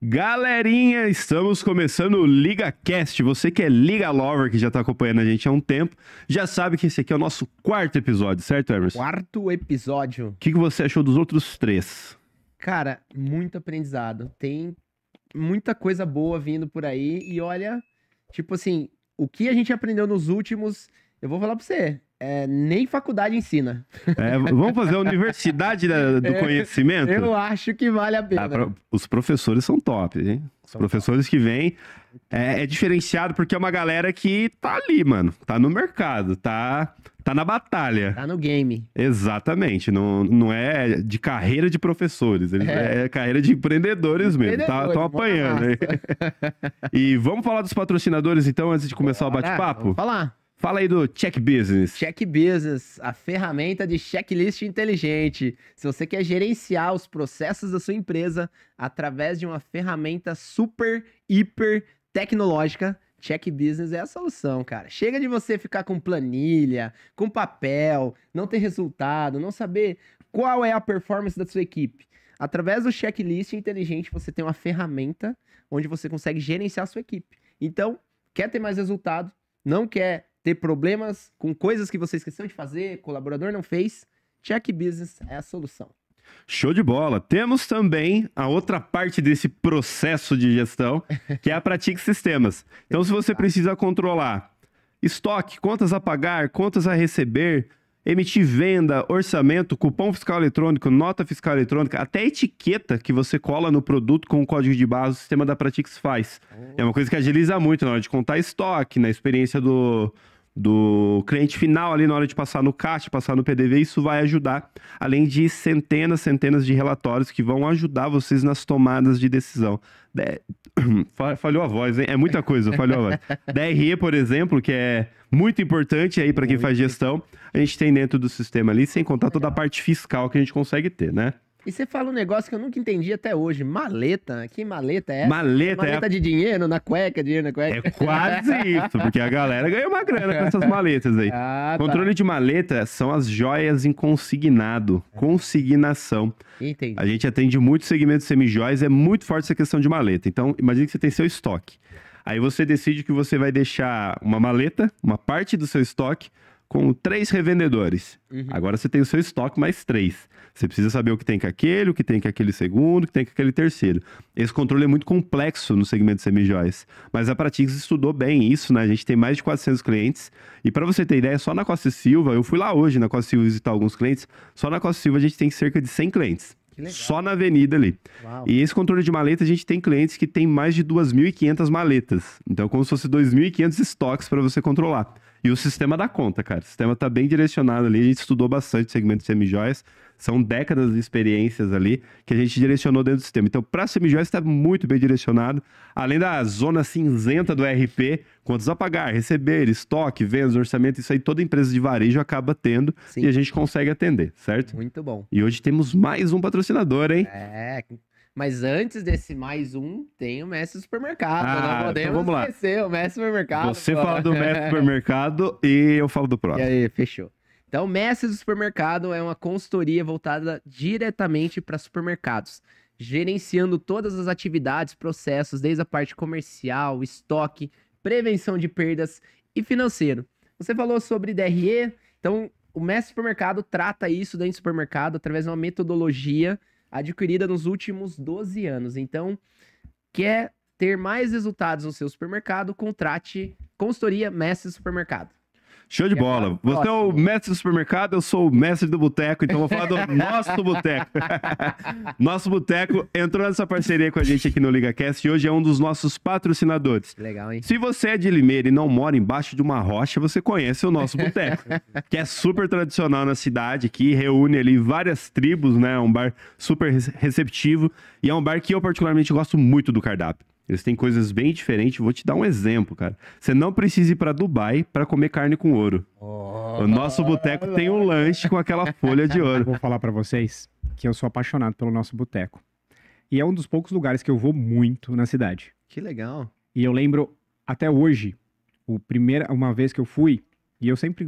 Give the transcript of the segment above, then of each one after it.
Galerinha, estamos começando o LigaCast. Você que é Liga Lover, que já tá acompanhando a gente há um tempo, já sabe que esse aqui é o nosso quarto episódio, certo, Emerson? Quarto episódio. O que você achou dos outros três? Cara, muito aprendizado. Tem muita coisa boa vindo por aí. E olha, tipo assim, o que a gente aprendeu nos últimos, eu vou falar pra você, nem faculdade ensina. Vamos fazer a universidade do conhecimento? Eu acho que vale a pena. Os professores são top, hein? Os professores que vêm é diferenciado porque é uma galera que tá ali, mano. Tá no mercado, tá na batalha. Tá no game. Exatamente. Não é de carreira de professores. É carreira de empreendedores mesmo. Estão apanhando aí. E vamos falar dos patrocinadores, então, antes de começar o bate-papo? Vamos falar. Fala aí do Check Business. Check Business, a ferramenta de checklist inteligente. Se você quer gerenciar os processos da sua empresa através de uma ferramenta super, hiper tecnológica, Check Business é a solução, cara. Chega de você ficar com planilha, com papel, não ter resultado, não saber qual é a performance da sua equipe. Através do checklist inteligente, você tem uma ferramenta onde você consegue gerenciar a sua equipe. Então, quer ter mais resultado, não quer ter problemas com coisas que você esqueceu de fazer, colaborador não fez, Check Business é a solução. Show de bola. Temos também a outra parte desse processo de gestão, que é a Pratique Sistemas. Então, se você precisa controlar estoque, contas a pagar, contas a receber, emitir venda, orçamento, cupom fiscal eletrônico, nota fiscal eletrônica, até etiqueta que você cola no produto com o código de barra, o sistema da Pratix faz. É uma coisa que agiliza muito na hora de contar estoque, na experiência do cliente final ali na hora de passar no CAT, passar no PDV, isso vai ajudar, além de centenas de relatórios que vão ajudar vocês nas tomadas de decisão. Falhou a voz, hein? É muita coisa, falhou a voz. DRE, por exemplo, que é muito importante aí para quem faz gestão, a gente tem dentro do sistema ali, sem contar toda a parte fiscal que a gente consegue ter, né? E você fala um negócio que eu nunca entendi até hoje. Maleta. Que maleta é essa? Maleta de dinheiro na cueca, dinheiro na cueca. É quase isso, porque a galera ganha uma grana com essas maletas aí. Controle de maleta são as joias em consignado. Consignação. Entendi. A gente atende muitos segmentos semijóias, é muito forte essa questão de maleta. Então, imagine que você tem seu estoque. Aí você decide que você vai deixar uma maleta, uma parte do seu estoque, com 3 revendedores. Agora você tem o seu estoque mais 3. Você precisa saber o que tem com aquele, o que tem com aquele segundo, o que tem com aquele terceiro. Esse controle é muito complexo no segmento de semijóias. Mas a Pratix estudou bem isso, né? A gente tem mais de 400 clientes. E para você ter ideia, só na Costa Silva, eu fui lá hoje na Costa Silva visitar alguns clientes, só na Costa Silva a gente tem cerca de 100 clientes. Só na avenida ali. Uau. E esse controle de maleta, a gente tem clientes que tem mais de 2.500 maletas. Então, como se fosse 2.500 estoques para você controlar. E o sistema dá conta, cara. O sistema tá bem direcionado ali. A gente estudou bastante o segmento de semijóias. São décadas de experiências ali que a gente direcionou dentro do sistema. Então, para semijóias está muito bem direcionado. Além da zona cinzenta do RP, contas a pagar, receber, estoque, vendas, orçamento, isso aí toda empresa de varejo acaba tendo. Sim. E a gente consegue atender, certo? Muito bom. E hoje temos mais um patrocinador, hein? Mas antes desse mais um, tem o Mestre Supermercado. Não podemos então vamos lá. esquecer o Mestre Supermercado. Você fala do Mestre Supermercado e eu falo do próximo. E aí, fechou. Então, o Mestre do Supermercado é uma consultoria voltada diretamente para supermercados, gerenciando todas as atividades, processos, desde a parte comercial, estoque, prevenção de perdas e financeiro. Você falou sobre DRE, então o Mestre Supermercado trata isso dentro do supermercado através de uma metodologia adquirida nos últimos 12 anos. Então, quer ter mais resultados no seu supermercado, contrate consultoria Mestre Supermercado. Show de bola. Você é o mestre do supermercado, eu sou o mestre do boteco, então vou falar do nosso boteco. Nosso boteco entrou nessa parceria com a gente aqui no LigaCast e hoje é um dos nossos patrocinadores. Legal, hein? Se você é de Limeira e não mora embaixo de uma rocha, você conhece o nosso boteco, que é super tradicional na cidade, que reúne ali várias tribos, né? É um bar super receptivo e é um bar que eu particularmente gosto muito do cardápio. Eles têm coisas bem diferentes. Vou te dar um exemplo, cara. Você não precisa ir para Dubai para comer carne com ouro. O nosso boteco tem um lanche com aquela folha de ouro. Vou falar para vocês que eu sou apaixonado pelo nosso boteco. E é um dos poucos lugares que eu vou muito na cidade. Que legal. E eu lembro, até hoje, uma vez que eu fui, e eu sempre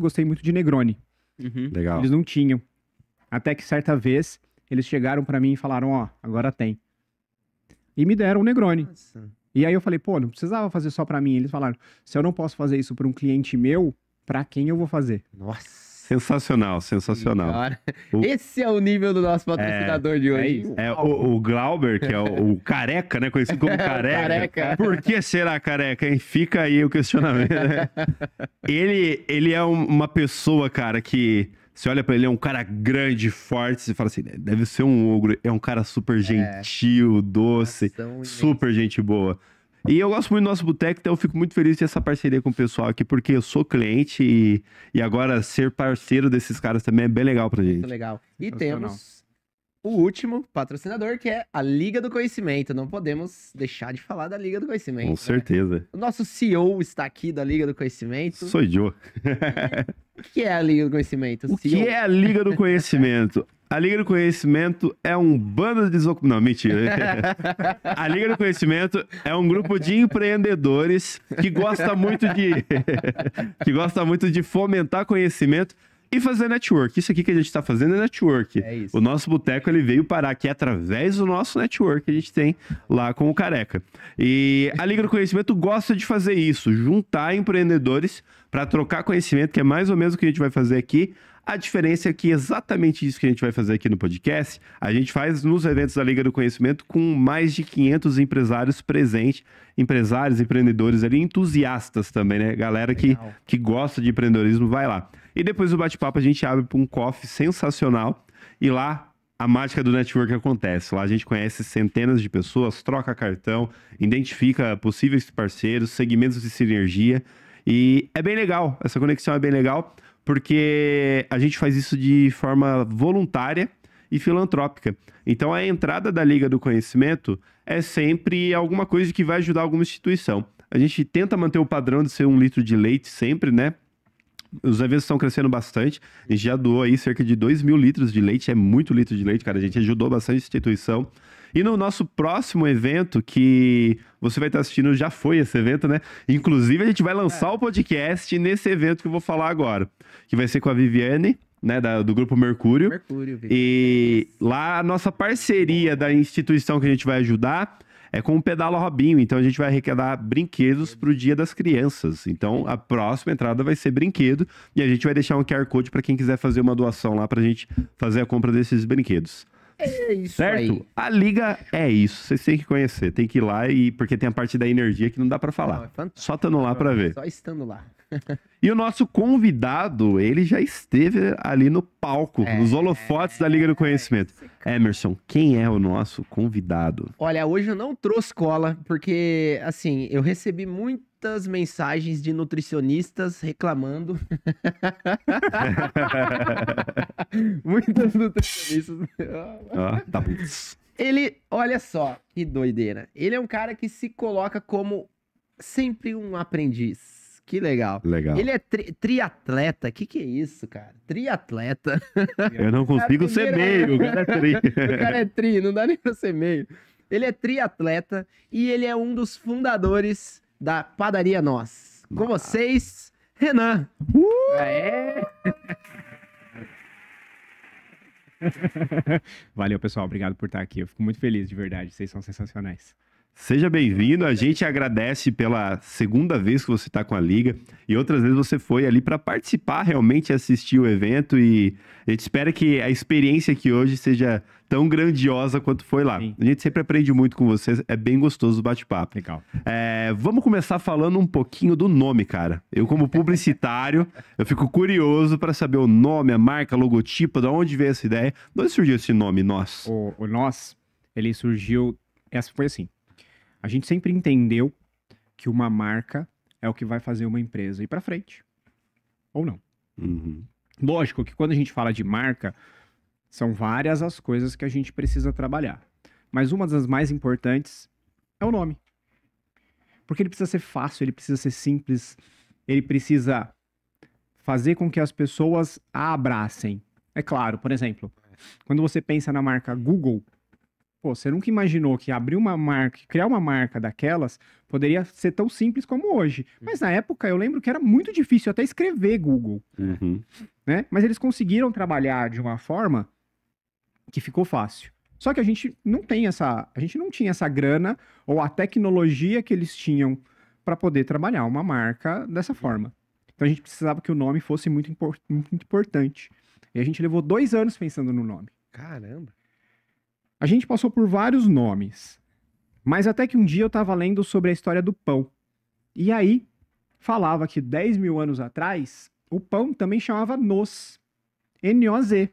gostei muito de Negroni. Legal. Eles não tinham. Até que certa vez, eles chegaram para mim e falaram, ó, agora tem. e me deram um Negroni. Nossa. E aí eu falei, pô, não precisava fazer só pra mim. Eles falaram, se eu não posso fazer isso pra um cliente meu, pra quem eu vou fazer? Nossa. Sensacional, sensacional. Senhora. O- Esse é o nível do nosso patrocinador de hoje. isso. É o Glauber, que é o careca, né? Conhecido como careca. Careca. Por que será careca, hein? Fica aí o questionamento, né? Ele é uma pessoa, cara, que você olha pra ele, é um cara grande, forte, você fala assim, deve ser um ogro. É um cara super gentil, doce, Ação super gente boa. E eu gosto muito do nosso boteco, então eu fico muito feliz de ter essa parceria com o pessoal aqui, porque eu sou cliente e agora ser parceiro desses caras também é bem legal pra Muito gente. legal. E Sensacional. temos o último patrocinador, que é a Liga do Conhecimento. Não podemos deixar de falar da Liga do Conhecimento. Com né? certeza. O nosso CEO está aqui da Liga do Conhecimento. Sou Joe. O que é a Liga do Conhecimento? O que é a Liga do Conhecimento? A Liga do Conhecimento é um bando de desocupados. Não, mentira. A Liga do Conhecimento é um grupo de empreendedores que gosta muito de fomentar conhecimento e fazer network. Isso aqui que a gente está fazendo é network. É isso. O nosso boteco ele veio parar aqui através do nosso network que a gente tem lá com o Careca. E a Liga do Conhecimento gosta de fazer isso, juntar empreendedores para trocar conhecimento, que é mais ou menos o que a gente vai fazer aqui. A diferença é que exatamente isso que a gente vai fazer aqui no podcast, a gente faz nos eventos da Liga do Conhecimento com mais de 500 empresários presentes, empresários, empreendedores ali, entusiastas também, né? Galera Legal. que gosta de empreendedorismo, vai lá. E depois do bate-papo a gente abre para um coffee sensacional e lá a mágica do network acontece. Lá a gente conhece centenas de pessoas, troca cartão, identifica possíveis parceiros, segmentos de sinergia e é bem legal, essa conexão é bem legal porque a gente faz isso de forma voluntária e filantrópica. Então a entrada da Liga do Conhecimento é sempre alguma coisa que vai ajudar alguma instituição. A gente tenta manter o padrão de ser 1 litro de leite sempre, né? Os eventos estão crescendo bastante. A gente já doou aí cerca de 2.000 litros de leite. É muito litro de leite, cara. A gente ajudou bastante a instituição. E no nosso próximo evento, que você vai estar assistindo, já foi esse evento, né? Inclusive, a gente vai lançar o podcast nesse evento que eu vou falar agora. Que vai ser com a Viviane, né? Do Grupo Mercúrio. Mercúrio, Vitor. E lá a nossa parceria da instituição que a gente vai ajudar é com o Pedala Robinho. Então a gente vai arrecadar brinquedos para o Dia das Crianças. Então a próxima entrada vai ser brinquedo e a gente vai deixar um QR Code para quem quiser fazer uma doação lá para a gente fazer a compra desses brinquedos. É isso Certo? aí. A liga é isso. Vocês têm que conhecer, tem que ir lá porque tem a parte da energia que não dá para falar. Não, é fantástico. Só estando lá para ver. Só estando lá. E o nosso convidado, ele já esteve ali no palco, nos holofotes da Liga do Conhecimento. Emerson, quem é o nosso convidado? Olha, hoje eu não trouxe cola, porque, assim, eu recebi muitas mensagens de nutricionistas reclamando. Muitas nutricionistas. Ó, tá bom. Ele, olha só, que doideira. Ele é um cara que se coloca como sempre um aprendiz. Que legal. Legal. Ele é triatleta. Que é isso, cara? Triatleta. Eu não consigo ser meio, o cara é tri. O cara é tri, não dá nem pra ser meio. Ele é triatleta e ele é um dos fundadores da Padaria Nós. Com vocês, Renan. É. Valeu, pessoal. Obrigado por estar aqui. Eu fico muito feliz, de verdade. Vocês são sensacionais. Seja bem-vindo, a gente agradece pela segunda vez que você está com a Liga e outras vezes você foi ali para participar, realmente assistir o evento e a gente espera que a experiência aqui hoje seja tão grandiosa quanto foi lá. Sim. A gente sempre aprende muito com você, é bem gostoso o bate-papo. Legal. Vamos começar falando um pouquinho do nome, cara. Eu como publicitário, eu fico curioso para saber o nome, a marca, logotipo, de onde veio essa ideia. De onde surgiu esse nome, Nós? O Nós, ele surgiu... Essa foi assim. A gente sempre entendeu que uma marca é o que vai fazer uma empresa ir para frente. Ou não. Uhum. Lógico que quando a gente fala de marca, são várias as coisas que a gente precisa trabalhar. Mas uma das mais importantes é o nome. Porque ele precisa ser fácil, ele precisa ser simples, ele precisa fazer com que as pessoas a abracem. É claro, por exemplo, quando você pensa na marca Google, pô, você nunca imaginou que abrir uma marca, criar uma marca daquelas, poderia ser tão simples como hoje. Mas na época eu lembro que era muito difícil até escrever Google, Uhum. né? Mas eles conseguiram trabalhar de uma forma que ficou fácil. Só que a gente não tinha essa grana ou a tecnologia que eles tinham para poder trabalhar uma marca dessa forma. Então a gente precisava que o nome fosse muito importante. E a gente levou 2 anos pensando no nome. Caramba. A gente passou por vários nomes. Mas até que um dia eu estava lendo sobre a história do pão. E aí falava que 10 mil anos atrás, o pão também chamava noz. N-O-Z.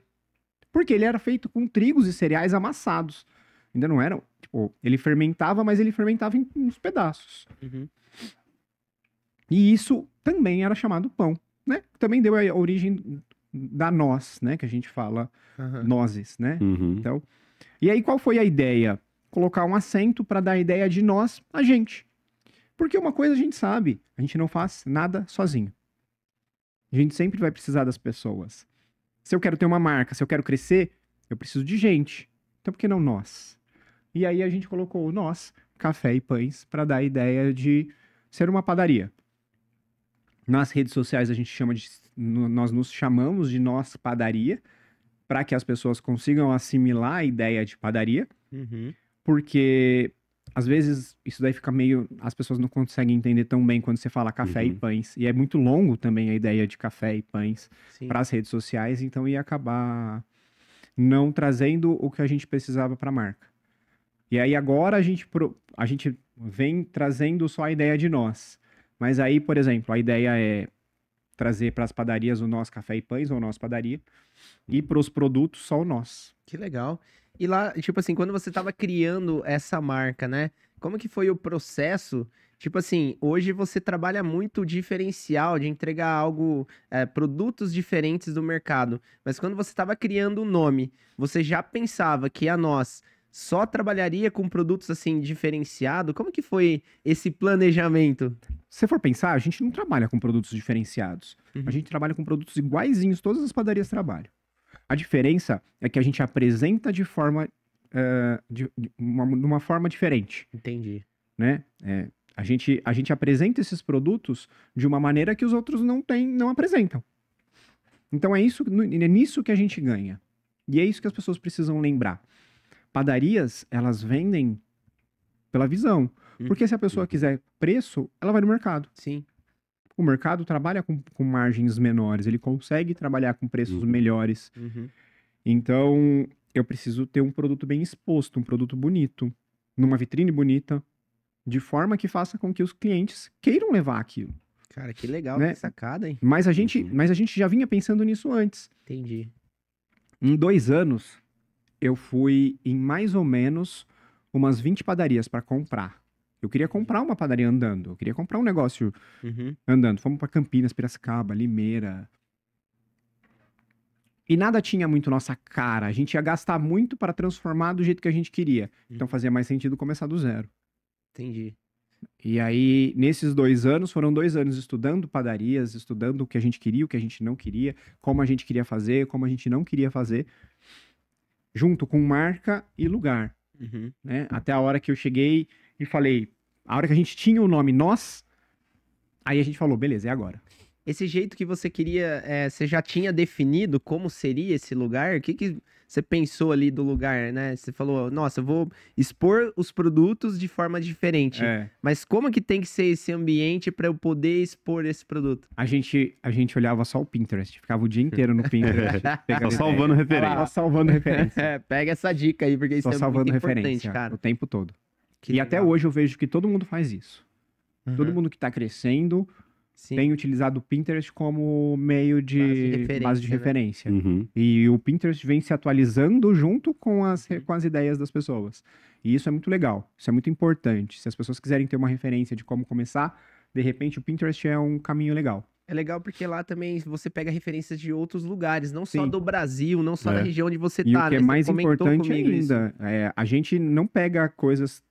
Porque ele era feito com trigos e cereais amassados. Ainda não era, tipo, ele fermentava, mas ele fermentava em uns pedaços. Uhum. E isso também era chamado pão, né? Também deu a origem da noz, né? Que a gente fala nozes, né? Uhum. Então, e aí qual foi a ideia? Colocar um acento para dar a ideia de nós, a gente. Porque uma coisa a gente sabe, a gente não faz nada sozinho. A gente sempre vai precisar das pessoas. Se eu quero ter uma marca, se eu quero crescer, eu preciso de gente. Então por que não nós? E aí a gente colocou o nós, café e pães, para dar a ideia de ser uma padaria. Nas redes sociais a gente nós nos chamamos de nós padaria, para que as pessoas consigam assimilar a ideia de padaria, porque às vezes isso daí fica meio, as pessoas não conseguem entender tão bem quando você fala café e pães, e é muito longo também a ideia de café e pães para as redes sociais, então ia acabar não trazendo o que a gente precisava para a marca. E aí agora a gente vem trazendo só a ideia de nós. Mas aí, por exemplo, a ideia é trazer para as padarias o nós café e pães, ou nós padaria, e para os produtos só o nós. Que legal. E lá, tipo assim, quando você tava criando essa marca, né? Como que foi o processo? Tipo assim, hoje você trabalha muito diferencial de entregar algo, produtos diferentes do mercado. Mas quando você tava criando o nome, você já pensava que a nós só trabalharia com produtos assim diferenciado? Como que foi esse planejamento? Se for pensar, a gente não trabalha com produtos diferenciados. A gente trabalha com produtos iguaizinhos, todas as padarias trabalham. A diferença é que a gente apresenta de uma forma diferente. Entendi. Né? A gente apresenta esses produtos de uma maneira que os outros não apresentam. Então é nisso que a gente ganha. E é isso que as pessoas precisam lembrar. Padarias, elas vendem pela visão. Porque se a pessoa quiser preço, ela vai no mercado. Sim. O mercado trabalha com margens menores, ele consegue trabalhar com preços melhores. Então, eu preciso ter um produto bem exposto, um produto bonito, numa vitrine bonita, de forma que faça com que os clientes queiram levar aquilo. Cara, que legal, né? que sacada, hein? Mas a gente já vinha pensando nisso antes. Entendi. Em 2 anos, eu fui em mais ou menos umas 20 padarias para comprar. Eu queria comprar uma padaria andando. Eu queria comprar um negócio andando. Fomos para Campinas, Piracicaba, Limeira. E nada tinha muito nossa cara. A gente ia gastar muito para transformar do jeito que a gente queria. Então fazia mais sentido começar do zero. Entendi. E aí, nesses 2 anos, foram 2 anos estudando padarias, estudando o que a gente queria, o que a gente não queria, como a gente queria fazer, como a gente não queria fazer, junto com marca e lugar. Né? Até a hora que eu cheguei e falei, a hora que a gente tinha o nome nós, aí a gente falou, beleza, é agora. Esse jeito que você queria, você já tinha definido como seria esse lugar? O que você pensou ali do lugar, né? Você falou, nossa, eu vou expor os produtos de forma diferente. Mas como que tem que ser esse ambiente para eu poder expor esse produto? A gente olhava só o Pinterest, ficava o dia inteiro no Pinterest. Só salvando referência. Só salvando referência. Pega essa dica aí, porque isso só é muito importante, referência, cara. o tempo todo. Que e legal. até hoje eu vejo que todo mundo faz isso. Todo mundo que tá crescendo tem utilizado o Pinterest como meio de base de referência. E o Pinterest vem se atualizando junto com as ideias das pessoas. E isso é muito legal, isso é muito importante. Se as pessoas quiserem ter uma referência de como começar, de repente o Pinterest é um caminho legal. É legal porque lá também você pega referências de outros lugares, não só do Brasil, não só da região onde você tá. E o que é Você mais comentou importante comigo ainda, a gente não pega coisas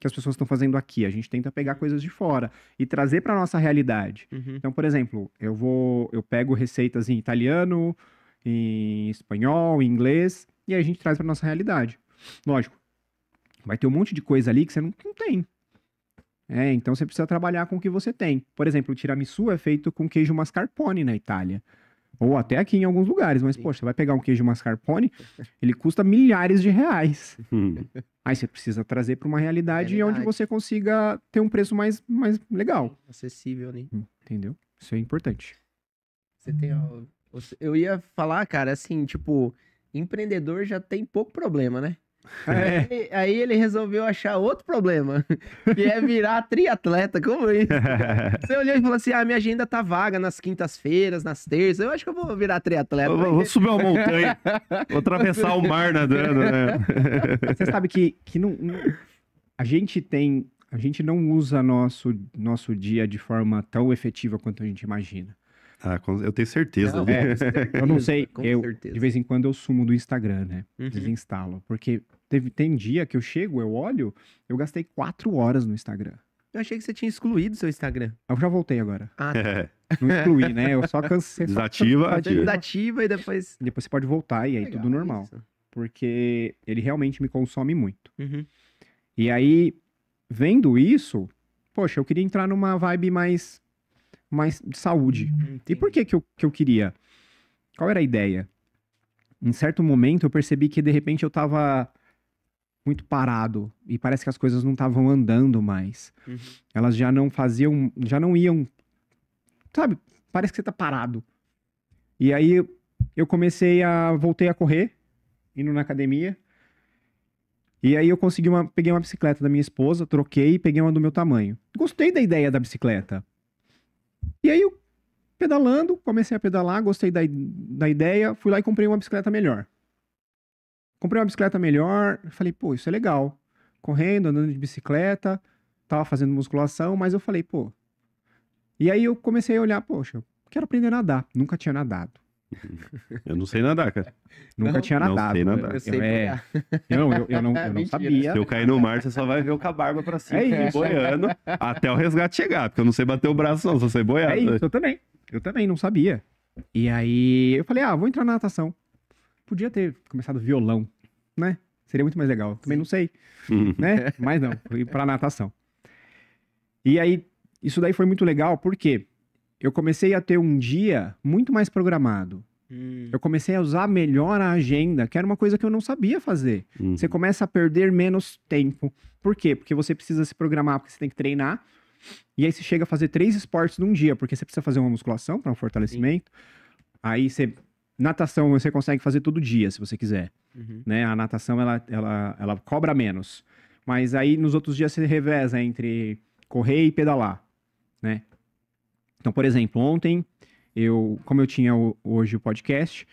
que as pessoas estão fazendo aqui, a gente tenta pegar coisas de fora e trazer para nossa realidade. Então, por exemplo, eu pego receitas em italiano, em espanhol, em inglês, e aí a gente traz para nossa realidade. Lógico, vai ter um monte de coisa ali que você não tem. Então você precisa trabalhar com o que você tem. Por exemplo, o tiramisu é feito com queijo mascarpone na Itália. Ou até aqui em alguns lugares. Mas, poxa, você vai pegar um queijo mascarpone, ele custa milhares de reais. Aí você precisa trazer para uma realidade onde você consiga ter um preço mais legal. Acessível, né? Entendeu? Isso é importante. Você tem... Eu ia falar, cara, assim, tipo, empreendedor já tem pouco problema, né? Aí ele resolveu achar outro problema, que é virar triatleta. Como isso? Você olhou e falou assim: minha agenda tá vaga nas quintas-feiras, nas terças. Eu acho que eu vou virar triatleta. Vou subir uma montanha, vou atravessar o mar nadando, né? Você sabe que a gente não usa nosso dia de forma tão efetiva quanto a gente imagina. Eu tenho certeza. Não, Eu não sei, com de certeza. vez em quando eu sumo do Instagram, né? Uhum. Desinstalo. Porque tem dia que eu chego, eu olho, eu gastei 4 horas no Instagram. Eu achei que você tinha excluído seu Instagram. Eu já voltei agora. É, Não excluí, né? Eu só cansei. desativa, Você desativa e depois... Depois você pode voltar e aí Legal, tudo normal. isso. Porque ele realmente me consome muito. Uhum. E aí, vendo isso, poxa, eu queria entrar numa vibe mais de saúde. E por que eu queria? Qual era a ideia? Em certo momento eu percebi que de repente eu tava muito parado e parece que as coisas não estavam andando mais. Uhum. Elas já não iam, sabe? Parece que você tá parado. E aí eu voltei a correr, indo na academia. E aí eu peguei uma bicicleta da minha esposa, troquei e peguei uma do meu tamanho. Gostei da ideia da bicicleta. E aí eu, pedalando, comecei a pedalar, gostei da ideia, fui lá e comprei uma bicicleta melhor. Comprei uma bicicleta melhor, falei, pô, isso é legal. Correndo, andando de bicicleta, tava fazendo musculação, mas eu falei, pô. E aí eu comecei a olhar, poxa, quero aprender a nadar. Nunca tinha nadado. Eu não sei nadar, cara. Nunca tinha não nadado. sei nadar. Eu sei Eu não Mentira. sabia. Se eu cair no mar, você só vai ver o com a barba pra cima, É isso. boiando, até o resgate chegar, porque eu não sei bater o braço não, só sei boiar. É isso, eu também não sabia. E aí eu falei, vou entrar na natação. Podia ter começado violão, né? Seria muito mais legal. Também não sei, né? Mas não, fui pra natação. E aí, isso daí foi muito legal, porque eu comecei a ter um dia muito mais programado. Eu comecei a usar melhor a agenda, que era uma coisa que eu não sabia fazer. Você começa a perder menos tempo. Por quê? Porque você precisa se programar, porque você tem que treinar. E aí você chega a fazer 3 esportes num dia, porque você precisa fazer uma musculação para um fortalecimento. Aí natação você consegue fazer todo dia, se você quiser. Né? A natação, ela cobra menos. Mas aí nos outros dias você reveza entre correr e pedalar, né? Então, por exemplo, ontem, como eu tinha hoje o podcast,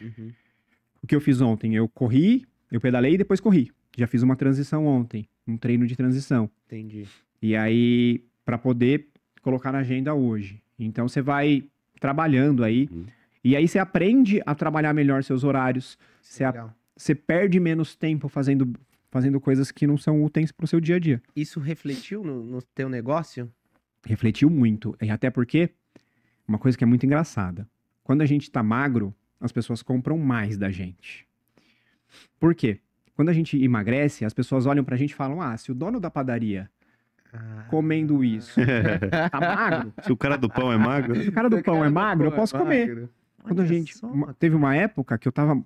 o que eu fiz ontem? Eu corri, eu pedalei e depois corri. Já fiz uma transição ontem, um treino de transição. Entendi. E aí, para poder colocar na agenda hoje. Então, você vai trabalhando aí, e aí você aprende a trabalhar melhor seus horários, você perde menos tempo fazendo coisas que não são úteis pro seu dia a dia. Isso refletiu no teu negócio? Refletiu muito, e até porque uma coisa que é muito engraçada. Quando a gente tá magro, as pessoas compram mais da gente. Por quê? Quando a gente emagrece, as pessoas olham pra gente e falam, se o dono da padaria comendo isso tá magro... Se o cara do pão é magro... Se o cara do pão é magro, eu posso comer. Quando teve uma época que eu tava,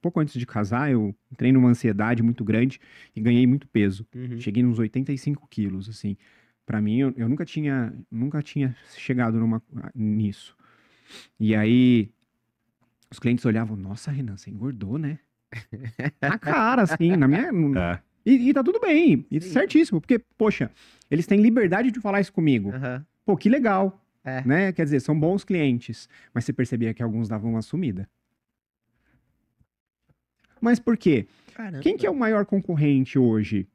pouco antes de casar, eu entrei numa ansiedade muito grande e ganhei muito peso. Cheguei nos 85 quilos, assim. Pra mim, eu nunca tinha chegado nisso. E aí, os clientes olhavam, nossa, Renan, você engordou, né? Na cara, assim, na minha... E tá tudo bem, e certíssimo, porque, poxa, eles têm liberdade de falar isso comigo. Pô, que legal, né? Quer dizer, são bons clientes, mas você percebia que alguns davam uma sumida. Mas por quê? Caramba. Quem que é o maior concorrente hoje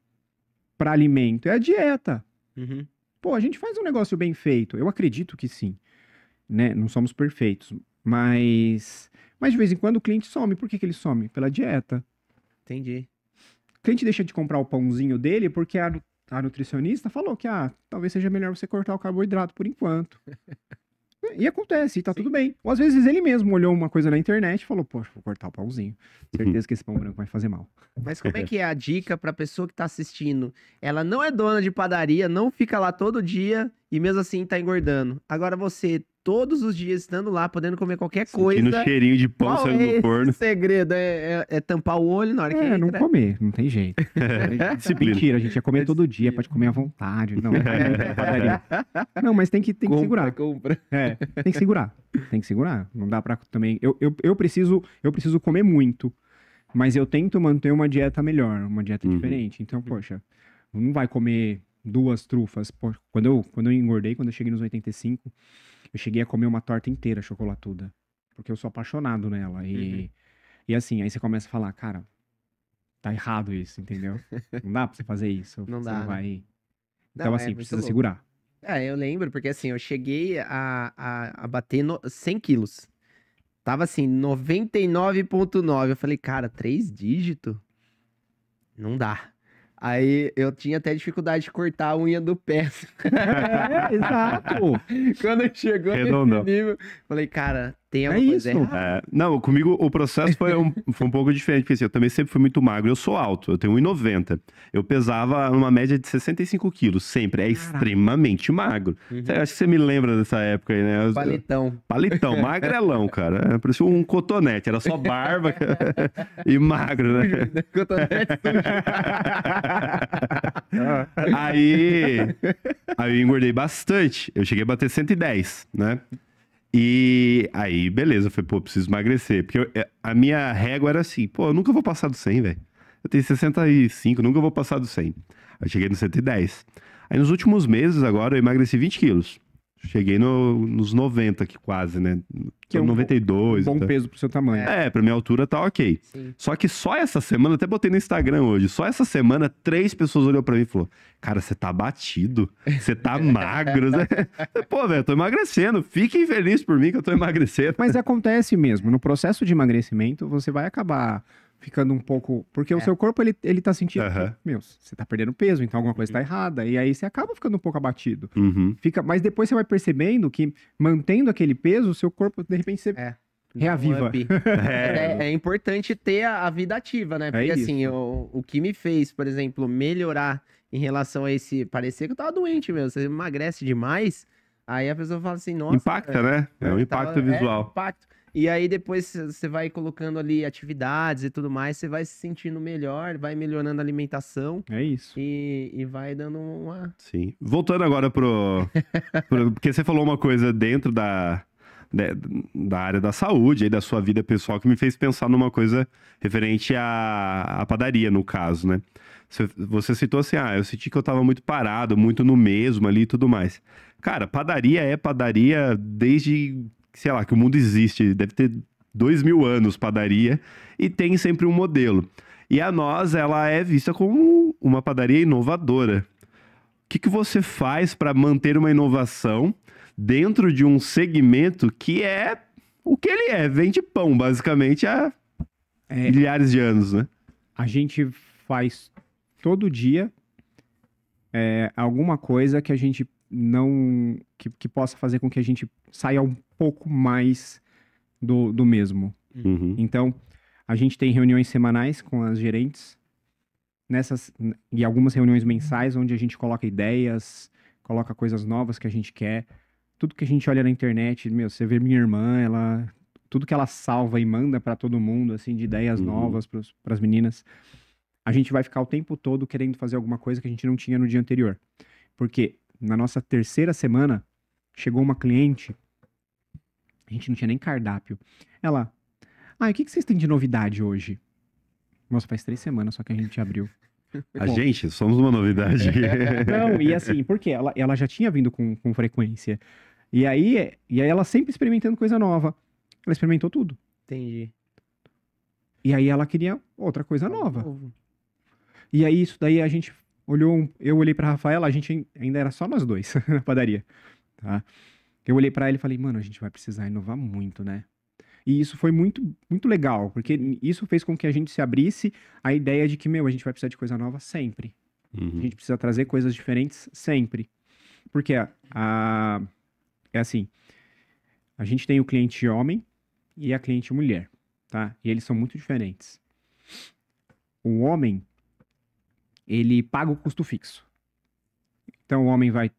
para alimento? É a dieta. Pô, a gente faz um negócio bem feito. Eu acredito que sim, né? Não somos perfeitos, mas de vez em quando o cliente some. Por que ele some? Pela dieta. Entendi. O cliente deixa de comprar o pãozinho dele porque a nutricionista falou que talvez seja melhor você cortar o carboidrato por enquanto. E acontece, e tá tudo bem. Ou às vezes ele mesmo olhou uma coisa na internet e falou, poxa, vou cortar o pãozinho. Certeza que esse pão branco vai fazer mal. Mas como é que é a dica pra pessoa que tá assistindo? Ela não é dona de padaria, não fica lá todo dia e mesmo assim tá engordando. Agora você todos os dias estando lá, podendo comer qualquer Sentindo coisa. cheirinho de pão Qual saindo é do forno. esse segredo? É tampar o olho na hora que É, não entra? comer, não tem jeito. Disciplina. Mentira, a gente ia comer todo dia, pode comer à vontade. Não, padaria. Não, mas tem que segurar. Compra. É, tem que segurar. Tem que segurar. Não dá pra também. Eu preciso comer muito, mas eu tento manter uma dieta melhor, uma dieta diferente. Então, poxa, não vai comer 2 trufas. Pô, quando eu engordei, quando eu cheguei nos 85, eu cheguei a comer uma torta inteira chocolatuda. Porque eu sou apaixonado nela. E assim, aí você começa a falar, cara, tá errado isso, entendeu? Não dá pra você fazer isso. Não você dá, não vai. Não, Então, é assim, muito precisa louco. segurar. Eu lembro, porque assim, eu cheguei a bater 100 quilos. Tava assim, 99,9. Eu falei, cara, 3 dígitos? Não dá. Aí eu tinha até dificuldade de cortar a unha do pé. É, exato. Quando chegou Redondão. nesse nível, falei, cara, tem É alguma coisa isso. errada. Não, comigo o processo foi um pouco diferente, porque assim, eu também sempre fui muito magro. Eu sou alto, eu tenho 1,90. Eu pesava uma média de 65 quilos, sempre. É extremamente magro. Acho que você me lembra dessa época aí, né? Palitão. Palitão, magrelão, cara. Parecia um cotonete, era só barba e magro, né? Cotonete Aí eu engordei bastante. Eu cheguei a bater 110, né? E aí, beleza, eu falei, pô, preciso emagrecer. Porque a minha régua era assim, pô, eu nunca vou passar do 100, velho. Eu tenho 65, nunca vou passar do 100. Aí eu cheguei no 110. Aí nos últimos meses, agora, eu emagreci 20 quilos. Cheguei nos 90 aqui quase, né? Que é um 92. Bom então. peso pro seu tamanho. Pra minha altura tá ok. Sim. Só que só essa semana, até botei no Instagram hoje, só essa semana 3 pessoas olhou pra mim e falou, cara, você tá batido, você tá magro. Pô, velho, eu tô emagrecendo, fiquem felizes por mim que eu tô emagrecendo. Mas acontece mesmo, no processo de emagrecimento, você vai acabar ficando um pouco... Porque o seu corpo, ele tá sentindo, Aham. meu, você tá perdendo peso, então alguma coisa tá errada. E aí você acaba ficando um pouco abatido. Uhum. Mas depois você vai percebendo que, mantendo aquele peso, o seu corpo, de repente, você reaviva. Um up. É importante ter a vida ativa, né? Porque isso. assim, o que me fez, por exemplo, melhorar em relação a esse... Parecer que eu tava doente mesmo. Você emagrece demais, aí a pessoa fala assim, nossa... Impacta, né? É um impacto visual. Impacto. E aí depois você vai colocando ali atividades e tudo mais, você vai se sentindo melhor, vai melhorando a alimentação É isso. e vai dando uma... Sim. Voltando agora porque você falou uma coisa dentro da área da saúde e da sua vida pessoal que me fez pensar numa coisa referente à padaria, no caso, né? Você citou assim, eu senti que eu tava muito parado, muito no mesmo ali e tudo mais. Cara, padaria é padaria desde, sei lá, que o mundo existe. Deve ter 2000 anos padaria e tem sempre um modelo. E a Nós, ela é vista como uma padaria inovadora. O que você faz para manter uma inovação dentro de um segmento que é o que ele é? Vende pão, basicamente, há milhares de anos, né? A gente faz todo dia alguma coisa que a gente não... Que possa fazer com que a gente saia um pouco mais do mesmo. Uhum. Então, a gente tem reuniões semanais com as gerentes, e algumas reuniões mensais, onde a gente coloca ideias, coloca coisas novas que a gente quer. Tudo que a gente olha na internet, você vê minha irmã, tudo que ela salva e manda pra todo mundo, assim, de ideias novas pras meninas. A gente vai ficar o tempo todo querendo fazer alguma coisa que a gente não tinha no dia anterior. Porque na nossa 3ª semana, chegou uma cliente, a gente não tinha nem cardápio. Ela, o que vocês têm de novidade hoje? Nossa, faz 3 semanas só que a gente abriu. Gente, somos uma novidade. Não, e assim, porque ela já tinha vindo com frequência. E aí ela sempre experimentando coisa nova. Ela experimentou tudo. Entendi. E aí ela queria outra coisa nova. E aí isso daí a gente olhou, eu olhei pra Rafaela, a gente ainda era só nós dois na padaria, tá? Eu olhei pra ela e falei, mano, a gente vai precisar inovar muito, né? E isso foi muito, muito legal, porque isso fez com que a gente se abrisse a ideia de que, a gente vai precisar de coisa nova sempre. A gente precisa trazer coisas diferentes sempre. Porque é assim, a gente tem o cliente homem e a cliente mulher, tá? E eles são muito diferentes. O homem, ele paga o custo fixo. Então o homem vai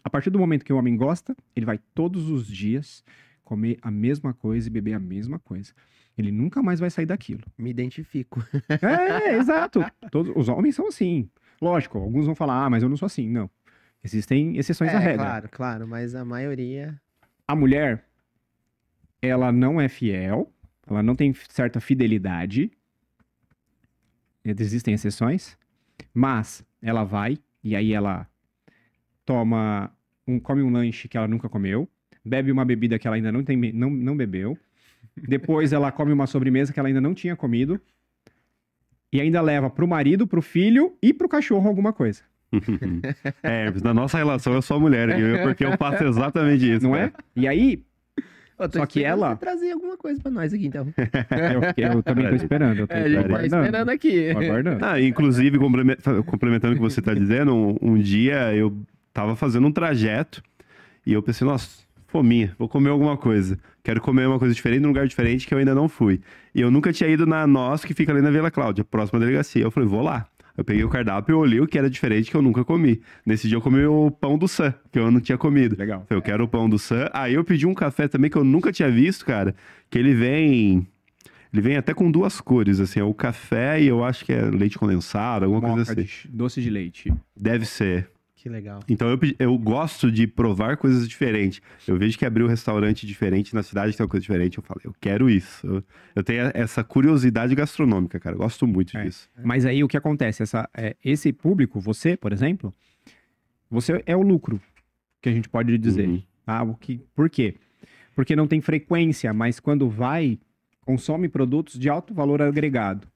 A partir do momento que o homem gosta, ele vai todos os dias comer a mesma coisa e beber a mesma coisa. Ele nunca mais vai sair daquilo. Me identifico. Exato. Todos, os homens são assim. Lógico, alguns vão falar, mas eu não sou assim. Não. Existem exceções à regra. Claro, claro, mas a maioria... A mulher, ela não é fiel, ela não tem certa fidelidade. Existem exceções, mas ela vai, e aí ela come um lanche que ela nunca comeu, bebe uma bebida que ela ainda não bebeu, depois ela come uma sobremesa que ela ainda não tinha comido, e ainda leva pro marido, pro filho e pro cachorro alguma coisa. Na nossa relação eu sou a mulher, porque eu faço exatamente isso. Não é? E aí, Só que ela... Você trazer alguma coisa pra nós aqui, então. eu também tô esperando. A gente tá esperando aqui. Tô aguardando. Inclusive, complementando o que você tá dizendo, um dia eu tava fazendo um trajeto e eu pensei, nossa, fominha, vou comer alguma coisa. Quero comer uma coisa diferente num lugar diferente que eu ainda não fui. E eu nunca tinha ido na Nós, que fica ali na Vila Cláudia, próxima delegacia. Eu falei, vou lá. Eu peguei o cardápio e olhei o que era diferente que eu nunca comi. Nesse dia eu comi o pão do Sam, que eu não tinha comido. Legal. Falei, eu quero o pão do Sam. Aí eu pedi um café também que eu nunca tinha visto, cara. Que ele vem até com duas cores, assim. É o café e eu acho que é leite condensado, alguma coisa assim. Doce de leite. Deve ser. Que legal. Então eu gosto de provar coisas diferentes. Eu vejo que abriu um restaurante diferente na cidade, tem uma coisa diferente. Eu falo, eu quero isso. Eu tenho essa curiosidade gastronômica, cara. Eu gosto muito disso. Mas aí o que acontece? Esse público, você, por exemplo, você é o lucro, que a gente pode dizer. Uhum. Tá? Por quê? Porque não tem frequência, mas quando vai, consome produtos de alto valor agregado.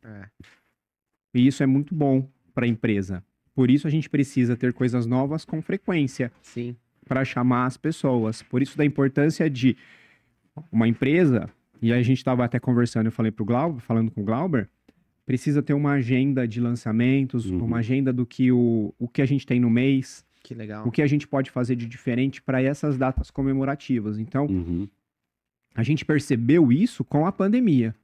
E isso é muito bom para a empresa. Por isso a gente precisa ter coisas novas com frequência. Sim. Para chamar as pessoas. Por isso da importância de uma empresa, e aí a gente estava até conversando, eu falei pro Glauber, falando com o Glauber, precisa ter uma agenda de lançamentos, uma agenda do que o que a gente tem no mês, Que legal. o que a gente pode fazer de diferente para essas datas comemorativas. Então, a gente percebeu isso com a pandemia.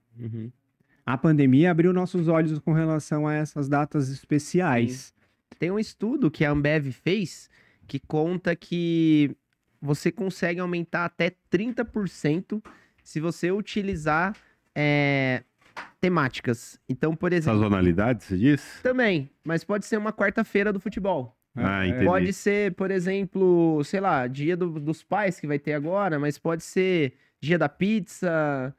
A pandemia abriu nossos olhos com relação a essas datas especiais. Sim. Tem um estudo que a Ambev fez que conta que você consegue aumentar até 30% se você utilizar temáticas. Então, por exemplo... Sazonalidade, você diz? Também, mas pode ser uma quarta-feira do futebol. Entendi. Pode ser, por exemplo, sei lá, dia dos pais que vai ter agora, mas pode ser dia da pizza,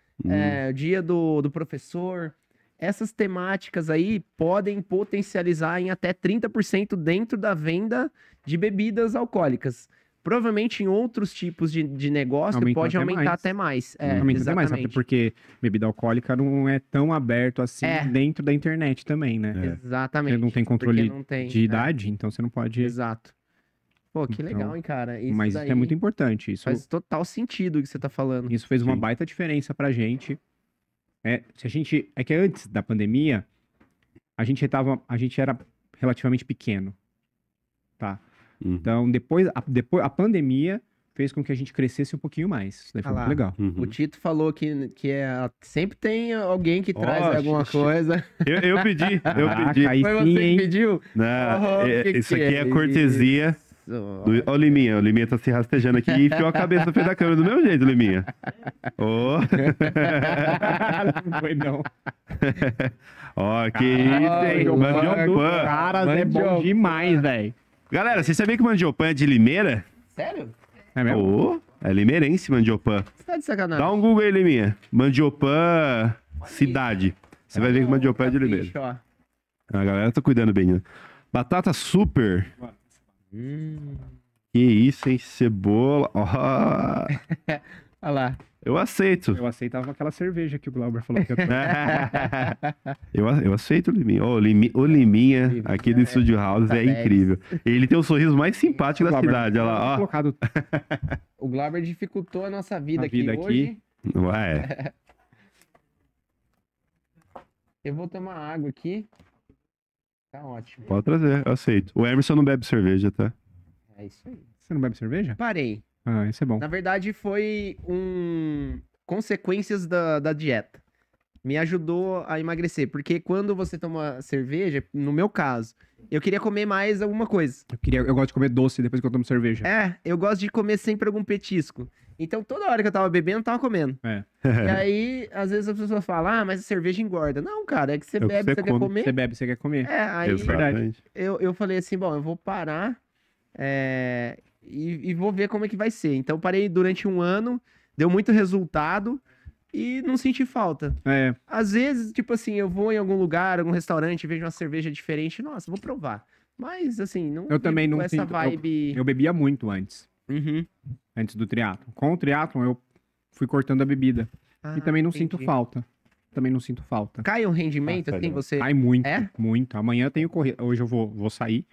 dia do professor. Essas temáticas aí podem potencializar em até 30% dentro da venda de bebidas alcoólicas. Provavelmente em outros tipos de negócio pode aumentar até mais. Aumenta até mais, até porque bebida alcoólica não é tão aberto assim dentro da internet também, né? Exatamente. Você não tem controle não tem, de idade, então você não pode... Exato. Pô, que legal, hein, cara? Mas isso é muito importante. Isso faz total sentido o que você tá falando. Isso fez uma baita diferença pra gente. É que antes da pandemia, a gente era relativamente pequeno, tá? Então, depois a pandemia fez com que a gente crescesse um pouquinho mais. Isso daí foi muito legal. O Tito falou que sempre tem alguém que traz alguma coisa. Eu pedi. Aí Foi sim, você que pediu? Não, isso aqui é cortesia. Ó, o Liminha tá se rastejando aqui e enfiou a cabeça no pé da câmera do meu jeito, Liminha. Não foi não. Ó, que isso, hein? Mandiopan. Caras é bom demais, velho. Galera, vocês sabiam que mandiopan é de Limeira? Sério? É mesmo? É limeirense mandiopan. Você tá de sacanagem? Dá um Google aí, Liminha. Mandiopan cidade. Você vai ver que mandiopan é de Limeira. A galera tá cuidando bem, né? Batata super. Que isso, hein? Cebola. Olha lá. Eu aceito. Eu aceitava aquela cerveja que o Glauber falou que eu aceito o Liminha. O Liminha aqui do Studio House é incrível. Ele tem o sorriso mais simpático da cidade. Olha lá, ó. O Glauber dificultou a nossa vida aqui hoje. Ué. Eu vou tomar água aqui. Tá ótimo. Pode trazer, eu aceito. O Emerson não bebe cerveja, tá? É isso aí. Você não bebe cerveja? Parei. Ah, isso é bom. Na verdade, foi consequências da dieta. me ajudou a emagrecer. Porque quando você toma cerveja, no meu caso, eu queria comer mais alguma coisa. Eu gosto de comer doce depois que eu tomo cerveja. Eu gosto de comer sempre algum petisco. Então, toda hora que eu tava bebendo, eu tava comendo. É. E aí, às vezes, as pessoas falam, mas a cerveja engorda. Não, cara, é que você É o que bebe, você você quer come. comer. Você bebe, você quer comer. Aí Exatamente. eu falei assim, bom, eu vou parar e vou ver como é que vai ser. Então, parei durante um ano, deu muito resultado e não senti falta. É. Às vezes, tipo assim, eu vou em algum lugar, algum restaurante, vejo uma cerveja diferente, nossa, vou provar. Mas, assim, não Eu também vivo não essa sinto- vibe... Eu bebia muito antes. Uhum. Antes do triatlon. Com o triatlon, eu fui cortando a bebida. E também não sinto entendi. falta. Também não sinto falta. Cai o rendimento, Ah, assim, cai. você... Cai muito, É? muito. Amanhã eu tenho corrida. Hoje eu vou sair,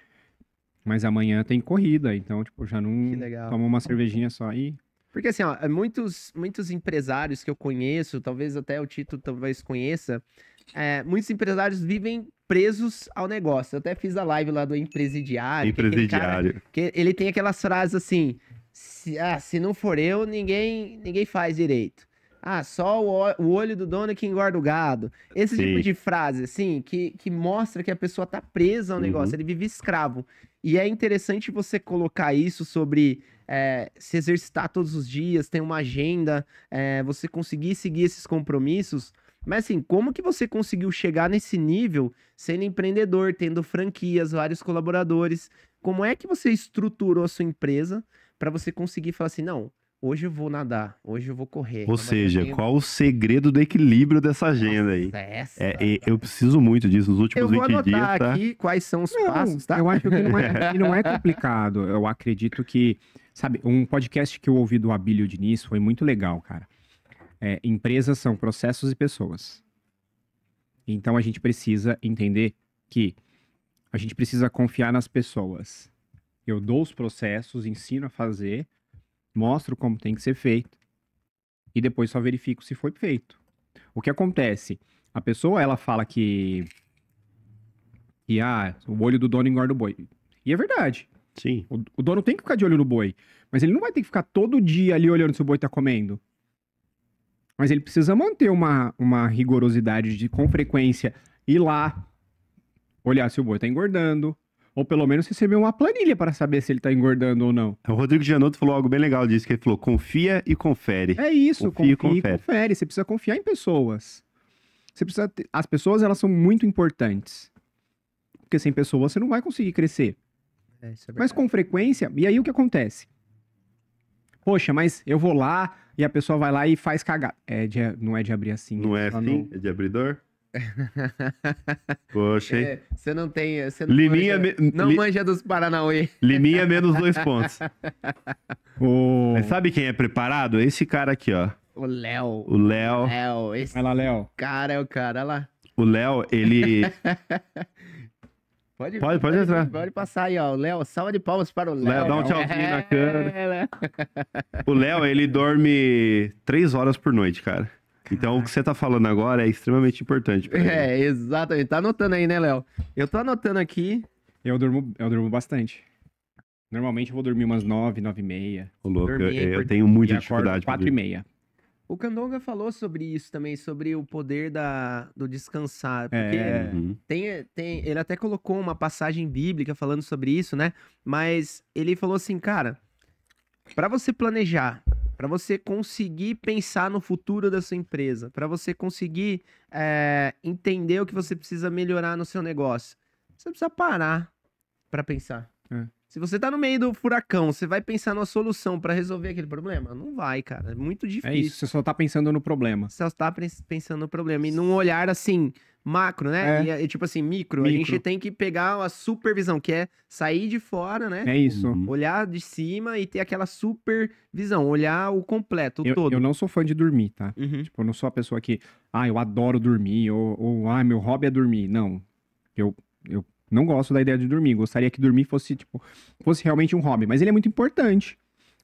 mas amanhã tem corrida. Então, tipo, eu já não Que legal. tomo uma cervejinha só e... Porque assim, ó, muitos empresários que eu conheço, talvez até o Tito talvez conheça, muitos empresários vivem presos ao negócio. Eu até fiz a live lá do empresidiário. que aquele cara- Empresidiário. que ele tem aquelas frases assim, se não for eu, ninguém faz direito. Só o olho do dono é que engorda o gado. Esse tipo Sim. de frase, assim, que mostra que a pessoa tá presa ao Uhum. negócio, ele vive escravo. E é interessante você colocar isso sobre se exercitar todos os dias, ter uma agenda, você conseguir seguir esses compromissos. Mas assim, como que você conseguiu chegar nesse nível sendo empreendedor, tendo franquias, vários colaboradores? Como é que você estruturou a sua empresa para você conseguir falar assim, não, hoje eu vou nadar, hoje eu vou correr. Ou amanhã seja, eu tenho- qual o segredo do equilíbrio dessa agenda aí? Nossa, essa. Eu preciso muito disso nos Eu últimos vou 20 dias, anotar tá? aqui quais são os Não, passos, tá? eu acho que não é complicado. Eu acredito que, sabe, um podcast que eu ouvi do Abílio Diniz foi muito legal, cara. Empresas são processos e pessoas. Então a gente precisa entender que a gente precisa confiar nas pessoas. Eu dou os processos, ensino a fazer, mostro como tem que ser feito e depois só verifico se foi feito. O que acontece? A pessoa, ela fala que o olho do dono engorda o boi. E é verdade. Sim. O dono tem que ficar de olho no boi. Mas ele não vai ter que ficar todo dia ali olhando se o boi tá comendo. Mas ele precisa manter uma rigorosidade de, com frequência, ir lá, olhar se o boi tá engordando. Ou pelo menos receber uma planilha para saber se ele tá engordando ou não. O Rodrigo Gianotto falou algo bem legal disso, que ele falou, confia e confere. É isso, Confia e confia e confere. Você precisa confiar em pessoas. As pessoas, elas são muito importantes. Porque sem pessoas você não vai conseguir crescer. Isso é Mas com frequência, e aí o que acontece? Poxa, mas eu vou lá e a pessoa vai lá e faz cagada. Não é de abrir assim. Não é só assim? É de abridor? Poxa, hein? Você não tem. Você não Liminha, manja, não manja dos Paranauê. Liminha menos 2 pontos. O... Mas sabe quem é preparado? Esse cara aqui, ó. O Léo. O Léo. Léo, esse Vai lá, Léo. cara é o cara, olha lá. O Léo, ele... Pode entrar. Pode passar aí, ó. O Léo, salva de palmas para o Léo. Léo, dá um tchauzinho na câmera. Léo. O Léo, ele dorme 3 horas por noite, cara. Então, o que você tá falando agora é extremamente importante pra ele. Exatamente. Tá anotando aí, né, Léo? Eu tô anotando aqui. Eu durmo bastante. Normalmente eu vou dormir umas 9, 9h30. Ô, louco, Dormir é eu tenho muita E acordo dificuldade. pra dormir. 4h30. O Candonga falou sobre isso também, sobre o poder do descansar. Porque Uhum. ele até colocou uma passagem bíblica falando sobre isso, né? Mas ele falou assim, cara, para você planejar, para você conseguir pensar no futuro da sua empresa, para você conseguir entender o que você precisa melhorar no seu negócio, você precisa parar para pensar. Se você tá no meio do furacão, você vai pensar numa solução para resolver aquele problema? Não vai, cara. É muito difícil. É isso, você só tá pensando no problema. Você só tá pensando no problema. E num olhar, assim, macro, né? E tipo assim, micro. A gente tem que pegar a supervisão, que é sair de fora, né? É isso. Uhum. Olhar de cima e ter aquela supervisão. Olhar o completo, o todo. Eu não sou fã de dormir, tá? Uhum. Tipo, eu não sou a pessoa que, eu adoro dormir, ou meu hobby é dormir. Não. Eu não gosto da ideia de dormir. Gostaria que dormir fosse realmente um hobby. Mas ele é muito importante.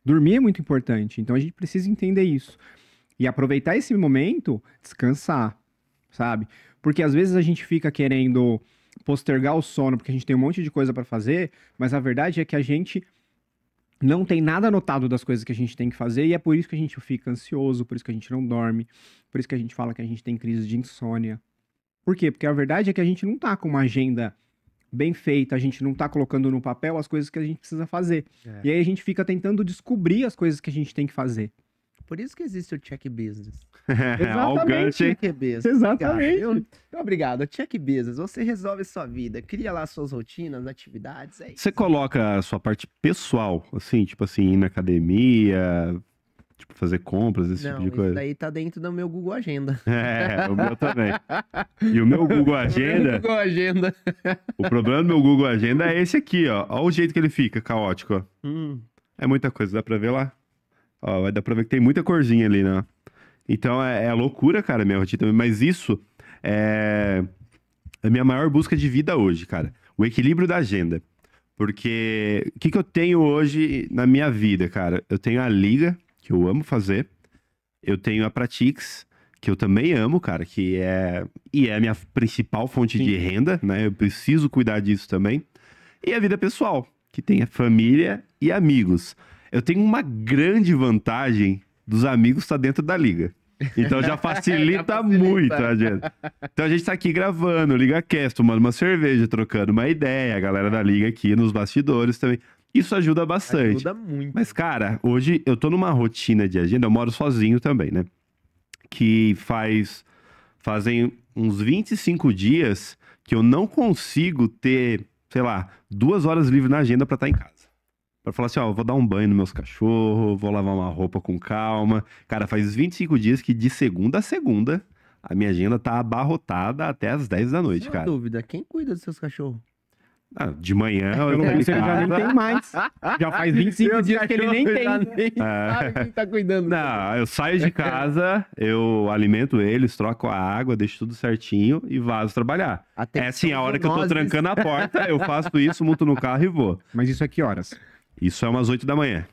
Dormir é muito importante. Então a gente precisa entender isso. E aproveitar esse momento, descansar, sabe? Porque às vezes a gente fica querendo postergar o sono porque a gente tem um monte de coisa pra fazer, mas a verdade é que a gente não tem nada anotado das coisas que a gente tem que fazer e é por isso que a gente fica ansioso, por isso que a gente não dorme, por isso que a gente fala que a gente tem crise de insônia. Por quê? Porque a verdade é que a gente não tá com uma agenda bem feita, a gente não tá colocando no papel as coisas que a gente precisa fazer. E aí a gente fica tentando descobrir as coisas que a gente tem que fazer. Por isso que existe o Check Business. Ó, o gancho, hein? Check Business. Exatamente. Obrigado. Então, obrigado. Check Business. Você resolve a sua vida, cria lá suas rotinas, atividades. É isso. Você coloca a sua parte pessoal, assim, tipo assim, ir na academia, tipo, fazer compras, esse tipo Não, de isso coisa. daí tá dentro do meu Google Agenda. É, o meu também. E o meu Google Agenda, Google Agenda. o problema do meu Google Agenda é esse aqui, ó. Olha o jeito que ele fica, caótico, ó. É muita coisa, dá pra ver lá? Ó, vai dar pra ver que tem muita corzinha ali, né? Então é loucura, cara, minha rotina também. Mas isso é a minha maior busca de vida hoje, cara. O equilíbrio da agenda. Porque o que eu tenho hoje na minha vida, cara? Eu tenho a Liga, que eu amo fazer. Eu tenho a Pratix, que eu também amo, cara, que é a minha principal fonte de renda, né? Eu preciso cuidar disso também. E a vida pessoal, que tem a família e amigos. Eu tenho uma grande vantagem dos amigos estar dentro da Liga. Então já facilita muito a gente. Então a gente tá aqui gravando, LigaCast, tomando uma cerveja, trocando uma ideia, a galera da Liga aqui nos bastidores também. Isso ajuda bastante. Ajuda muito. Mas, cara, hoje eu tô numa rotina de agenda, eu moro sozinho também, né? Que fazem uns 25 dias que eu não consigo ter, sei lá, 2 horas livres na agenda pra estar em casa. Pra falar assim, ó, eu vou dar um banho nos meus cachorros, vou lavar uma roupa com calma. Cara, faz 25 dias que de segunda a segunda a minha agenda tá abarrotada até as 10 da noite, Uma cara. dúvida, quem cuida dos seus cachorros? Ah, de manhã eu Pelo tô em menos ele já nem casa. tem mais. Já faz 25 dias que ele nem tem. Já nem sabe quem tá cuidando. Não, eu saio de casa, eu alimento eles, troco a água, deixo tudo certinho e vazo trabalhar. Atenção, É assim, a hora que eu tô zoonoses. trancando a porta, eu faço isso, monto no carro e vou. Mas isso é que horas? Isso é umas 8 da manhã.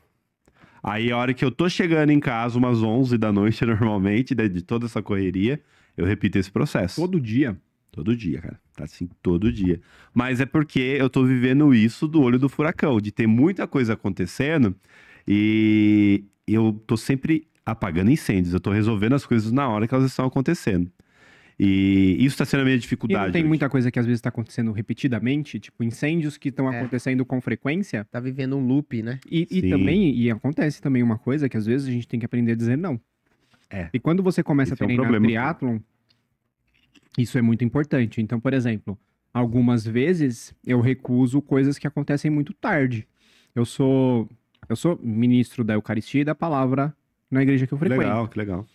Aí a hora que eu tô chegando em casa, umas 11 da noite normalmente, de toda essa correria, eu repito esse processo. Todo dia. Todo dia, cara. Tá assim, todo dia. Mas é porque eu tô vivendo isso do olho do furacão, de ter muita coisa acontecendo e eu tô sempre apagando incêndios. Eu tô resolvendo as coisas na hora que elas estão acontecendo. E isso tá sendo a minha E dificuldade. não tem hoje. muita coisa que às vezes tá acontecendo repetidamente, tipo incêndios que estão acontecendo com frequência. Tá vivendo um loop, né? E Sim. também, e acontece também uma coisa que às vezes a gente tem que aprender a dizer não. É. E quando você começa Esse a é um treinar problema. triatlon, isso é muito importante. Então, por exemplo, algumas vezes eu recuso coisas que acontecem muito tarde. Eu sou ministro da Eucaristia e da Palavra na igreja que eu frequento. Legal, que legal.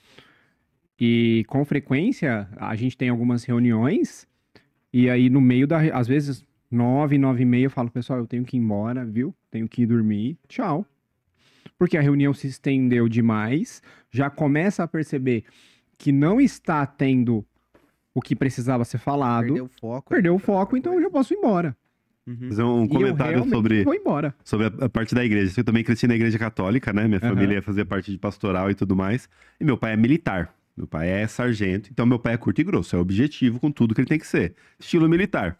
E com frequência a gente tem algumas reuniões e aí no meio às vezes 9, 9h30 eu falo, pessoal, eu tenho que ir embora, viu? Tenho que ir dormir, tchau. Porque a reunião se estendeu demais, já começa a perceber que não está tendo o que precisava ser falado, Perdeu o foco. então eu já posso ir embora. Uhum. Fazer um E eu comentário realmente sobre vou embora. a parte da igreja. Eu também cresci na igreja católica, né? Minha família fazia parte de pastoral e tudo mais. E meu pai é militar. Meu pai é sargento. Então meu pai é curto e grosso. É objetivo com tudo que ele tem que ser. Estilo militar.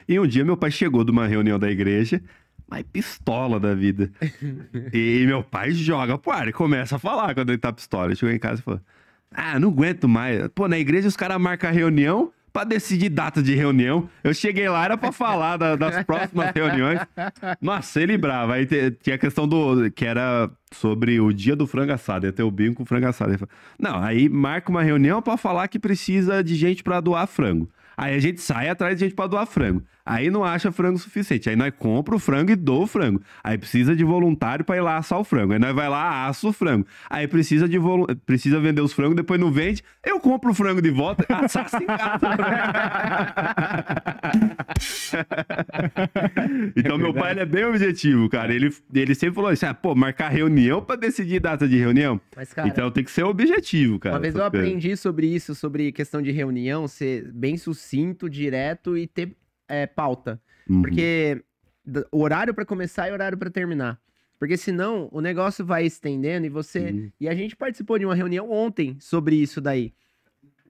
E um dia meu pai chegou de uma reunião da igreja, mas pistola da vida. E meu pai joga pro ar e começa a falar quando ele tá pistola. Ele chegou em casa e falou, ah, não aguento mais. Pô, na igreja os caras marcam a reunião pra decidir data de reunião. Eu cheguei lá, era pra falar das próximas reuniões. Nossa, ele bravo. Aí tinha a questão que era sobre o dia do frango assado. Ia ter o bingo com frango assado. Ele falou, não, aí marca uma reunião pra falar que precisa de gente pra doar frango. Aí a gente sai atrás de gente pra doar frango. Aí não acha frango suficiente. Aí nós compra o frango e doa o frango. Aí precisa de voluntário pra ir lá assar o frango. Aí nós vai lá, assa o frango. Aí precisa vender os frangos, depois não vende. Eu compro o frango de volta, assassa em casa. Então meu pai ele é bem objetivo, cara. Ele sempre falou isso, pô, marcar reunião pra decidir data de reunião. Mas, cara, Então tem que ser objetivo, cara. uma vez eu aprendi sobre isso, sobre questão de reunião, ser bem sucinto, direto e ter pauta. Uhum. Porque horário pra começar e horário pra terminar. Porque senão o negócio vai estendendo e você... Uhum. E a gente participou de uma reunião ontem sobre isso daí.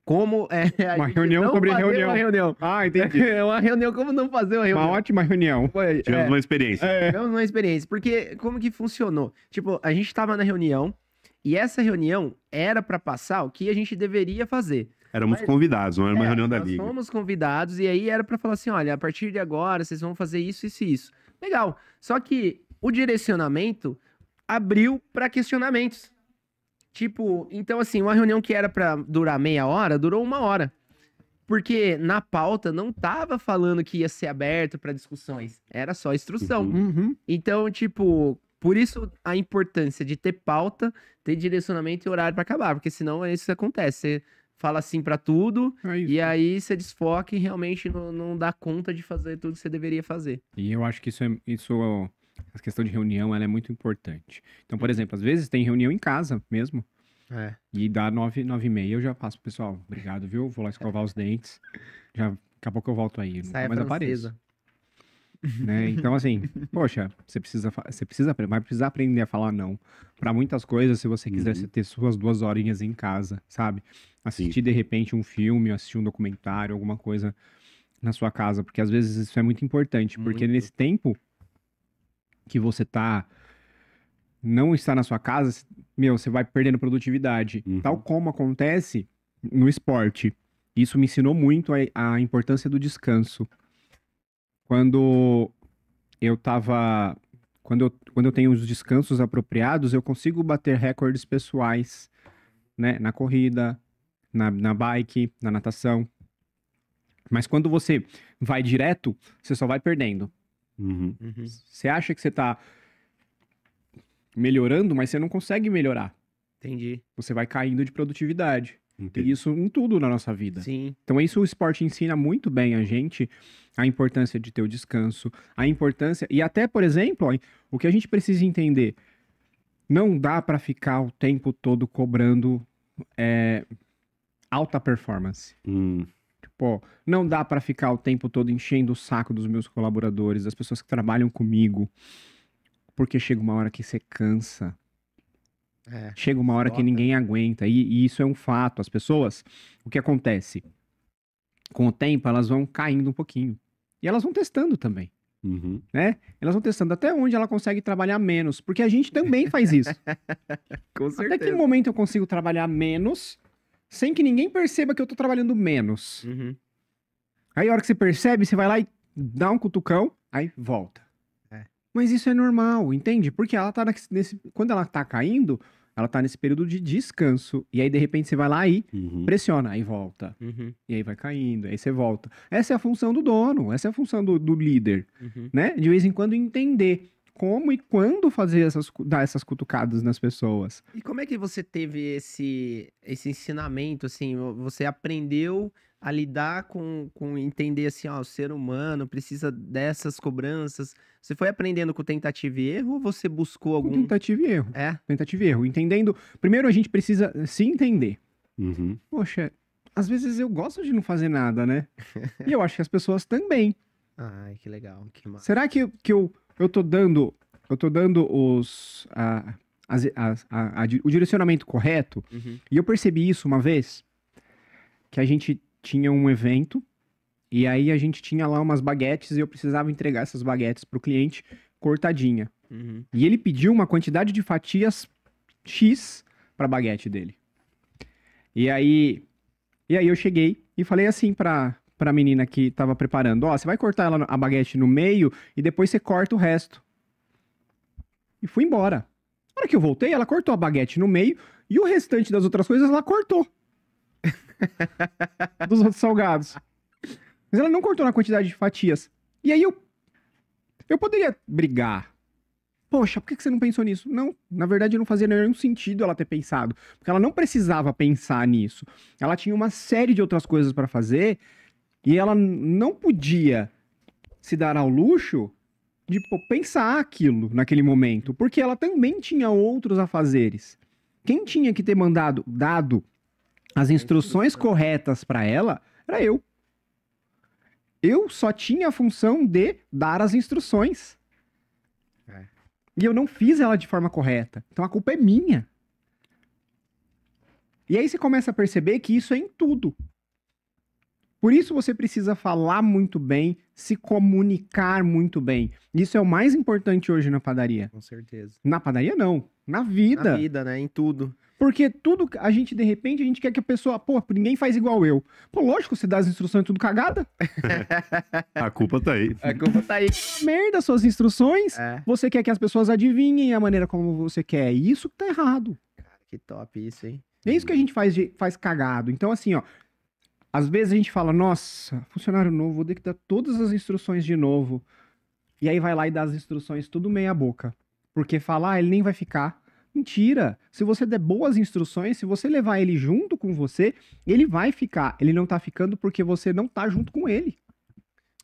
como a Uma gente reunião não sobre fazer reunião. uma reunião. Ah, entendi. É uma reunião, como não fazer uma Uma reunião. ótima reunião. Foi, Tivemos uma experiência. tivemos uma experiência. Porque como que funcionou? Tipo, a gente tava na reunião e essa reunião era pra passar o que a gente deveria fazer. Éramos Mas- convidados, não era uma reunião da nós liga. fomos convidados e aí era pra falar assim, olha, a partir de agora vocês vão fazer isso, isso e isso. Legal. Só que o direcionamento abriu pra questionamentos. Tipo, então assim, uma reunião que era pra durar meia hora, durou 1 hora. Porque na pauta não tava falando que ia ser aberto pra discussões, era só instrução. Uhum. Então, tipo, por isso a importância de ter pauta, ter direcionamento e horário pra acabar, porque senão é isso que acontece. Você fala assim pra tudo É isso. e aí você desfoca e realmente não dá conta de fazer tudo que você deveria fazer. E eu acho que a questão de reunião, ela é muito importante. Então, por exemplo, às vezes tem reunião em casa mesmo, É. e dá 9h30 eu já passo, pessoal, obrigado, viu? Vou lá escovar os dentes, já, daqui a pouco eu volto aí, nunca Saia mais apareço. francesa. Né? Então, assim, poxa, vai precisar aprender a falar não. Pra muitas coisas, se você quiser Uhum. ter suas 2 horinhas em casa, sabe? Assistir, de repente, um filme, assistir um documentário, alguma coisa na sua casa, porque às vezes isso é muito importante, porque Muito. nesse tempo que você não está na sua casa, você vai perdendo produtividade. Uhum. Tal como acontece no esporte. Isso me ensinou muito a importância do descanso. Quando eu tenho os descansos apropriados, eu consigo bater recordes pessoais, né? Na corrida, na bike, na natação. Mas quando você vai direto, você só vai perdendo. Uhum. Você acha que você tá melhorando, mas você não consegue melhorar. Entendi. Você vai caindo de produtividade. E Entendi. isso em tudo na nossa vida. Sim. Então, isso o esporte ensina muito bem a gente, a importância de ter o descanso, a importância. E até, por exemplo, ó, o que a gente precisa entender: não dá para ficar o tempo todo cobrando alta performance. Tipo, não dá para ficar o tempo todo enchendo o saco dos meus colaboradores, das pessoas que trabalham comigo, porque chega uma hora que você cansa. É. Chega uma hora que Esgota. ninguém aguenta, e isso é um fato. As pessoas, o que acontece? Com o tempo, elas vão caindo um pouquinho. E elas vão testando também, Uhum. né? Elas vão testando até onde ela consegue trabalhar menos, porque a gente também faz isso. Com Até que momento eu consigo trabalhar menos, sem que ninguém perceba que eu tô trabalhando menos. Uhum. Aí a hora que você percebe, você vai lá e dá um cutucão, aí volta. É. Mas isso é normal, entende? Porque ela tá quando ela tá caindo, ela tá nesse período de descanso. E aí, de repente, você vai lá e Uhum. pressiona, aí volta. Uhum. E aí vai caindo, aí você volta. Essa é a função do dono, essa é a função do líder, Uhum. né? De vez em quando entender como e quando fazer dar essas cutucadas nas pessoas. E como é que você teve esse ensinamento, assim, você aprendeu a lidar com entender, assim, ó, o ser humano precisa dessas cobranças, você foi aprendendo com tentativa e erro ou você buscou Com algum... tentativa e erro. É? Tentativa e erro. Entendendo. Primeiro a gente precisa se entender. Uhum. Poxa, às vezes eu gosto de não fazer nada, né? E eu acho que as pessoas também. Ai, que legal, que massa. Será que eu tô dando o direcionamento correto? Uhum. E eu percebi isso uma vez, que a gente tinha um evento, e aí a gente tinha lá umas baguetes, e eu precisava entregar essas baguetes pro cliente cortadinha. Uhum. E ele pediu uma quantidade de fatias X pra baguete dele. E aí eu cheguei e falei assim pra menina que tava preparando: ó, você vai cortar a baguete no meio e depois você corta o resto. E fui embora. Na hora que eu voltei, ela cortou a baguete no meio e o restante das outras coisas ela cortou. Dos outros salgados. Mas ela não cortou na quantidade de fatias. E aí eu poderia brigar. Poxa, por que você não pensou nisso? Não, na verdade não fazia nenhum sentido ela ter pensado. Porque ela não precisava pensar nisso. Ela tinha uma série de outras coisas para fazer e ela não podia se dar ao luxo de pensar aquilo naquele momento. Porque ela também tinha outros afazeres. Quem tinha que ter dado as instruções corretas para ela era eu. Eu só tinha a função de dar as instruções. E eu não fiz ela de forma correta. Então a culpa é minha. E aí você começa a perceber que isso é em tudo. Por isso você precisa falar muito bem, se comunicar muito bem. Isso é o mais importante hoje na padaria. Com certeza. Na padaria não, na vida. Na vida, né? Em tudo. Porque tudo, a gente, de repente, a gente quer que a pessoa, pô, ninguém faz igual eu. Pô, lógico, você dá as instruções tudo cagada. A culpa tá aí. A culpa tá aí. Merda suas instruções. É, Você quer que as pessoas adivinhem a maneira como você quer. E isso que tá errado. que top isso, hein? É isso que a gente faz cagado. Então, assim, ó. Às vezes a gente fala, nossa, funcionário novo, vou ter que dar todas as instruções de novo. E aí vai lá e dá as instruções tudo meia boca. Porque fala, ele nem vai ficar. Mentira. Se você der boas instruções, se você levar ele junto com você, ele vai ficar. Ele não tá ficando porque você não tá junto com ele.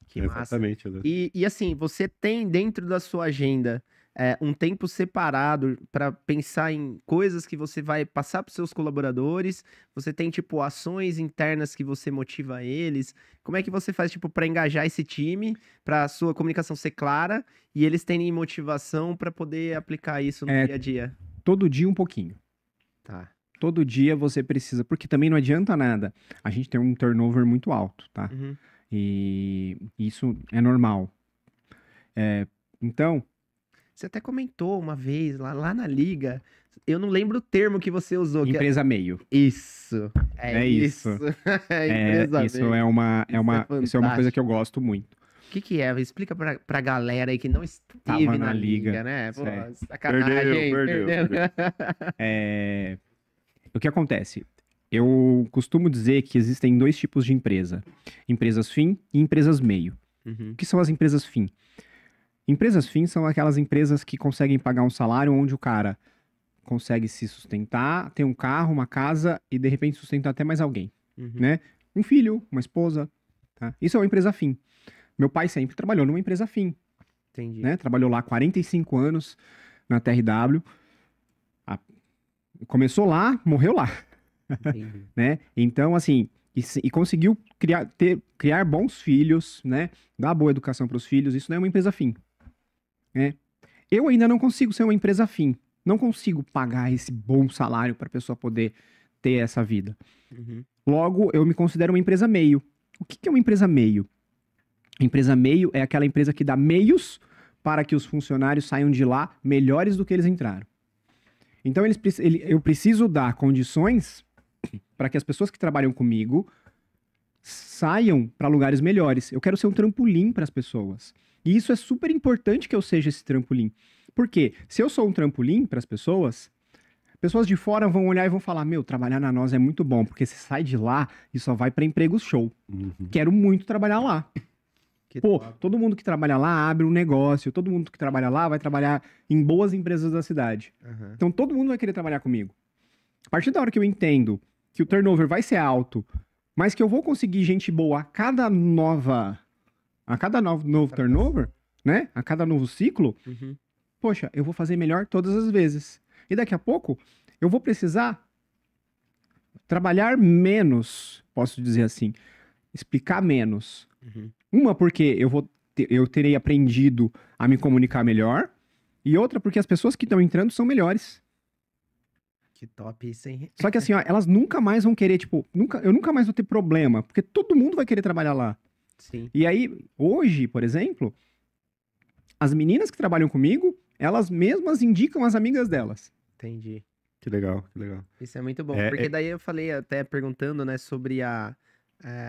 Que massa. Exatamente. Né? E assim, você tem dentro da sua agenda um tempo separado para pensar em coisas que você vai passar para seus colaboradores? Você tem, tipo, ações internas que você motiva eles? Como é que você faz, tipo, para engajar esse time, para a sua comunicação ser clara e eles terem motivação para poder aplicar isso no dia a dia? Todo dia um pouquinho. Tá. Todo dia você precisa, porque também não adianta nada. A gente tem um turnover muito alto, tá? Uhum. E isso é normal. Então, Você até comentou uma vez lá na liga, eu não lembro o termo que você usou. empresa meio. Isso. É isso. Empresa Isso meio. é uma Isso é coisa fantástico. que eu gosto muito. O que é? Explica pra galera aí que não esteve Tava na na liga, liga, né? Pô, sério. sacanagem, hein? Perdeu. O que acontece? Eu costumo dizer que existem dois tipos de empresa: empresas fim e empresas meio. Uhum. O que são as empresas fim? Empresas fim são aquelas empresas que conseguem pagar um salário onde o cara consegue se sustentar, ter um carro, uma casa e de repente sustentar até mais alguém, Uhum. né? Um filho, uma esposa, tá? Isso é uma empresa fim. Meu pai sempre trabalhou numa empresa fim, Entendi. né? Trabalhou lá 45 anos na TRW. Começou lá, morreu lá, Entendi. né? Então, assim, e conseguiu criar bons filhos, né? Dar boa educação para os filhos. Isso não é uma empresa fim, né? Eu ainda não consigo ser uma empresa fim. Não consigo pagar esse bom salário para a pessoa poder ter essa vida. Uhum. Logo, eu me considero uma empresa meio. O que é uma empresa meio? Empresa meio é aquela empresa que dá meios para que os funcionários saiam de lá melhores do que eles entraram. Então, eu preciso dar condições para que as pessoas que trabalham comigo saiam para lugares melhores. Eu quero ser um trampolim para as pessoas. E isso é super importante que eu seja esse trampolim. Por quê? Se eu sou um trampolim para as pessoas de fora vão olhar e vão falar, meu, trabalhar na Nós é muito bom, porque você sai de lá e só vai para empregos show. Uhum. Quero muito trabalhar lá. Que Pô, top. todo mundo que trabalha lá abre um negócio, todo mundo que trabalha lá vai trabalhar em boas empresas da cidade. Aham. Então todo mundo vai querer trabalhar comigo. A partir da hora que eu entendo que o turnover vai ser alto, mas que eu vou conseguir gente boa a cada novo turnover, né? A cada novo ciclo, Uhum. poxa, eu vou fazer melhor todas as vezes. E daqui a pouco eu vou precisar trabalhar menos, posso dizer assim, explicar menos. Uhum. Uma, porque eu terei aprendido a me comunicar melhor. E outra, porque as pessoas que estão entrando são melhores. Que top isso, hein? Só que assim, ó, elas nunca mais vão querer, tipo, eu nunca mais vou ter problema. Porque todo mundo vai querer trabalhar lá. Sim. E aí, hoje, por exemplo, as meninas que trabalham comigo, elas mesmas indicam as amigas delas. Entendi. Que legal, que legal. Isso é muito bom, É, porque daí eu falei até perguntando, né, sobre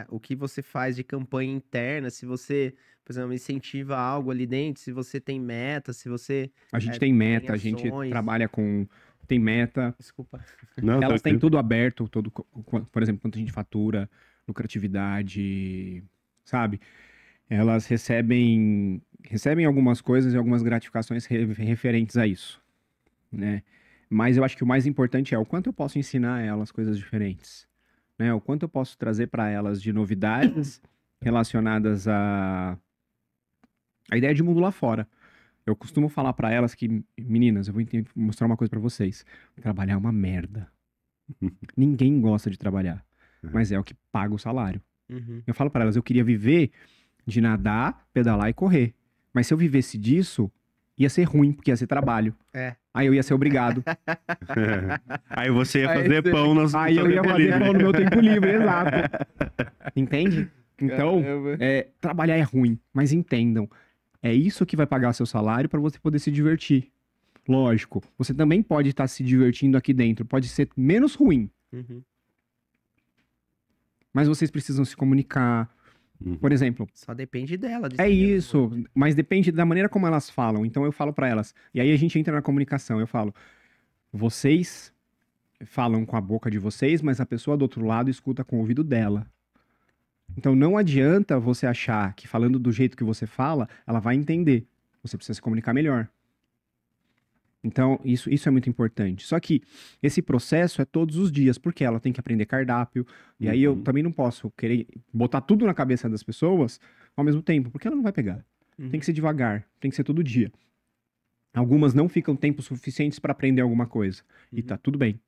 o que você faz de campanha interna, se você, por exemplo, incentiva algo ali dentro, se você tem meta, se você... A gente tem meta, tem a gente ações. trabalha com... Tem meta. Desculpa. Não, Elas têm tranquilo. tudo aberto, por exemplo, quanto a gente fatura, lucratividade, sabe? Elas recebem algumas coisas e algumas gratificações referentes a isso, né? Mas eu acho que o mais importante é o quanto eu posso ensinar elas coisas diferentes, né? O quanto eu posso trazer para elas de novidades relacionadas à ideia de mundo lá fora. Eu costumo falar para elas que, meninas, eu vou mostrar uma coisa para vocês. Trabalhar é uma merda. Ninguém gosta de trabalhar, mas é o que paga o salário. Uhum. Eu falo para elas, eu queria viver de nadar, pedalar e correr. Mas se eu vivesse disso, ia ser ruim, porque ia ser trabalho. É. Aí eu ia ser obrigado. Aí você ia Aí fazer você- pão nas Aí eu ia fazer pão no meu tempo livre, exato. Entende? Então, Caramba. trabalhar é ruim, mas entendam. É isso que vai pagar seu salário para você poder se divertir. Lógico, você também pode estar se divertindo aqui dentro, pode ser menos ruim, Uhum. mas vocês precisam se comunicar. Uhum. Por exemplo, Só depende dela. de é saber. isso, mas depende da maneira como elas falam. Então eu falo para elas, e aí a gente entra na comunicação. Eu falo, vocês falam com a boca de vocês, mas a pessoa do outro lado escuta com o ouvido dela. Então não adianta você achar que falando do jeito que você fala, ela vai entender. Você precisa se comunicar melhor. Então, isso é muito importante. Só que esse processo é todos os dias, porque ela tem que aprender cardápio. E aí eu Uhum. também não posso querer botar tudo na cabeça das pessoas ao mesmo tempo, porque ela não vai pegar. Uhum. Tem que ser devagar, tem que ser todo dia. Algumas não ficam tempo suficientes para aprender alguma coisa. E Uhum. tá tudo bem.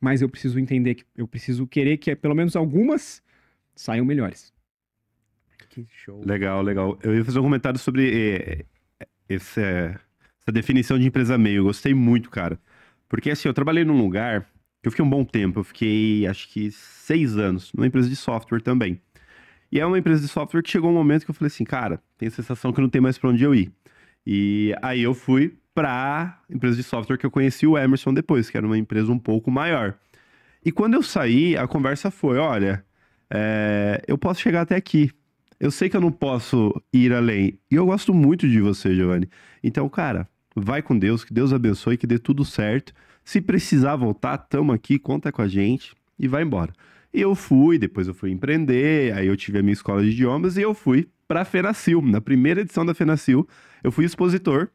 Mas eu preciso entender que eu preciso querer que pelo menos algumas saiam melhores. Que show. Legal, legal. Eu ia fazer um comentário sobre essa definição de empresa meio. Eu gostei muito, cara. Porque assim, eu trabalhei num lugar que eu fiquei um bom tempo. Eu fiquei, acho que 6 anos, numa empresa de software também. E é uma empresa de software que chegou um momento que eu falei assim, cara, tenho a sensação que não tem mais pra onde eu ir. E aí eu fui pra empresa de software que eu conheci o Emerson depois, que era uma empresa um pouco maior. E quando eu saí, a conversa foi, olha, eu posso chegar até aqui. Eu sei que eu não posso ir além. E eu gosto muito de você, Giovanni. Então, cara, vai com Deus, que Deus abençoe, que dê tudo certo. Se precisar voltar, tamo aqui, conta com a gente e vai embora. E eu fui, depois eu fui empreender, aí eu tive a minha escola de idiomas e eu fui pra Fenacil. Na primeira edição da Fenacil, eu fui expositor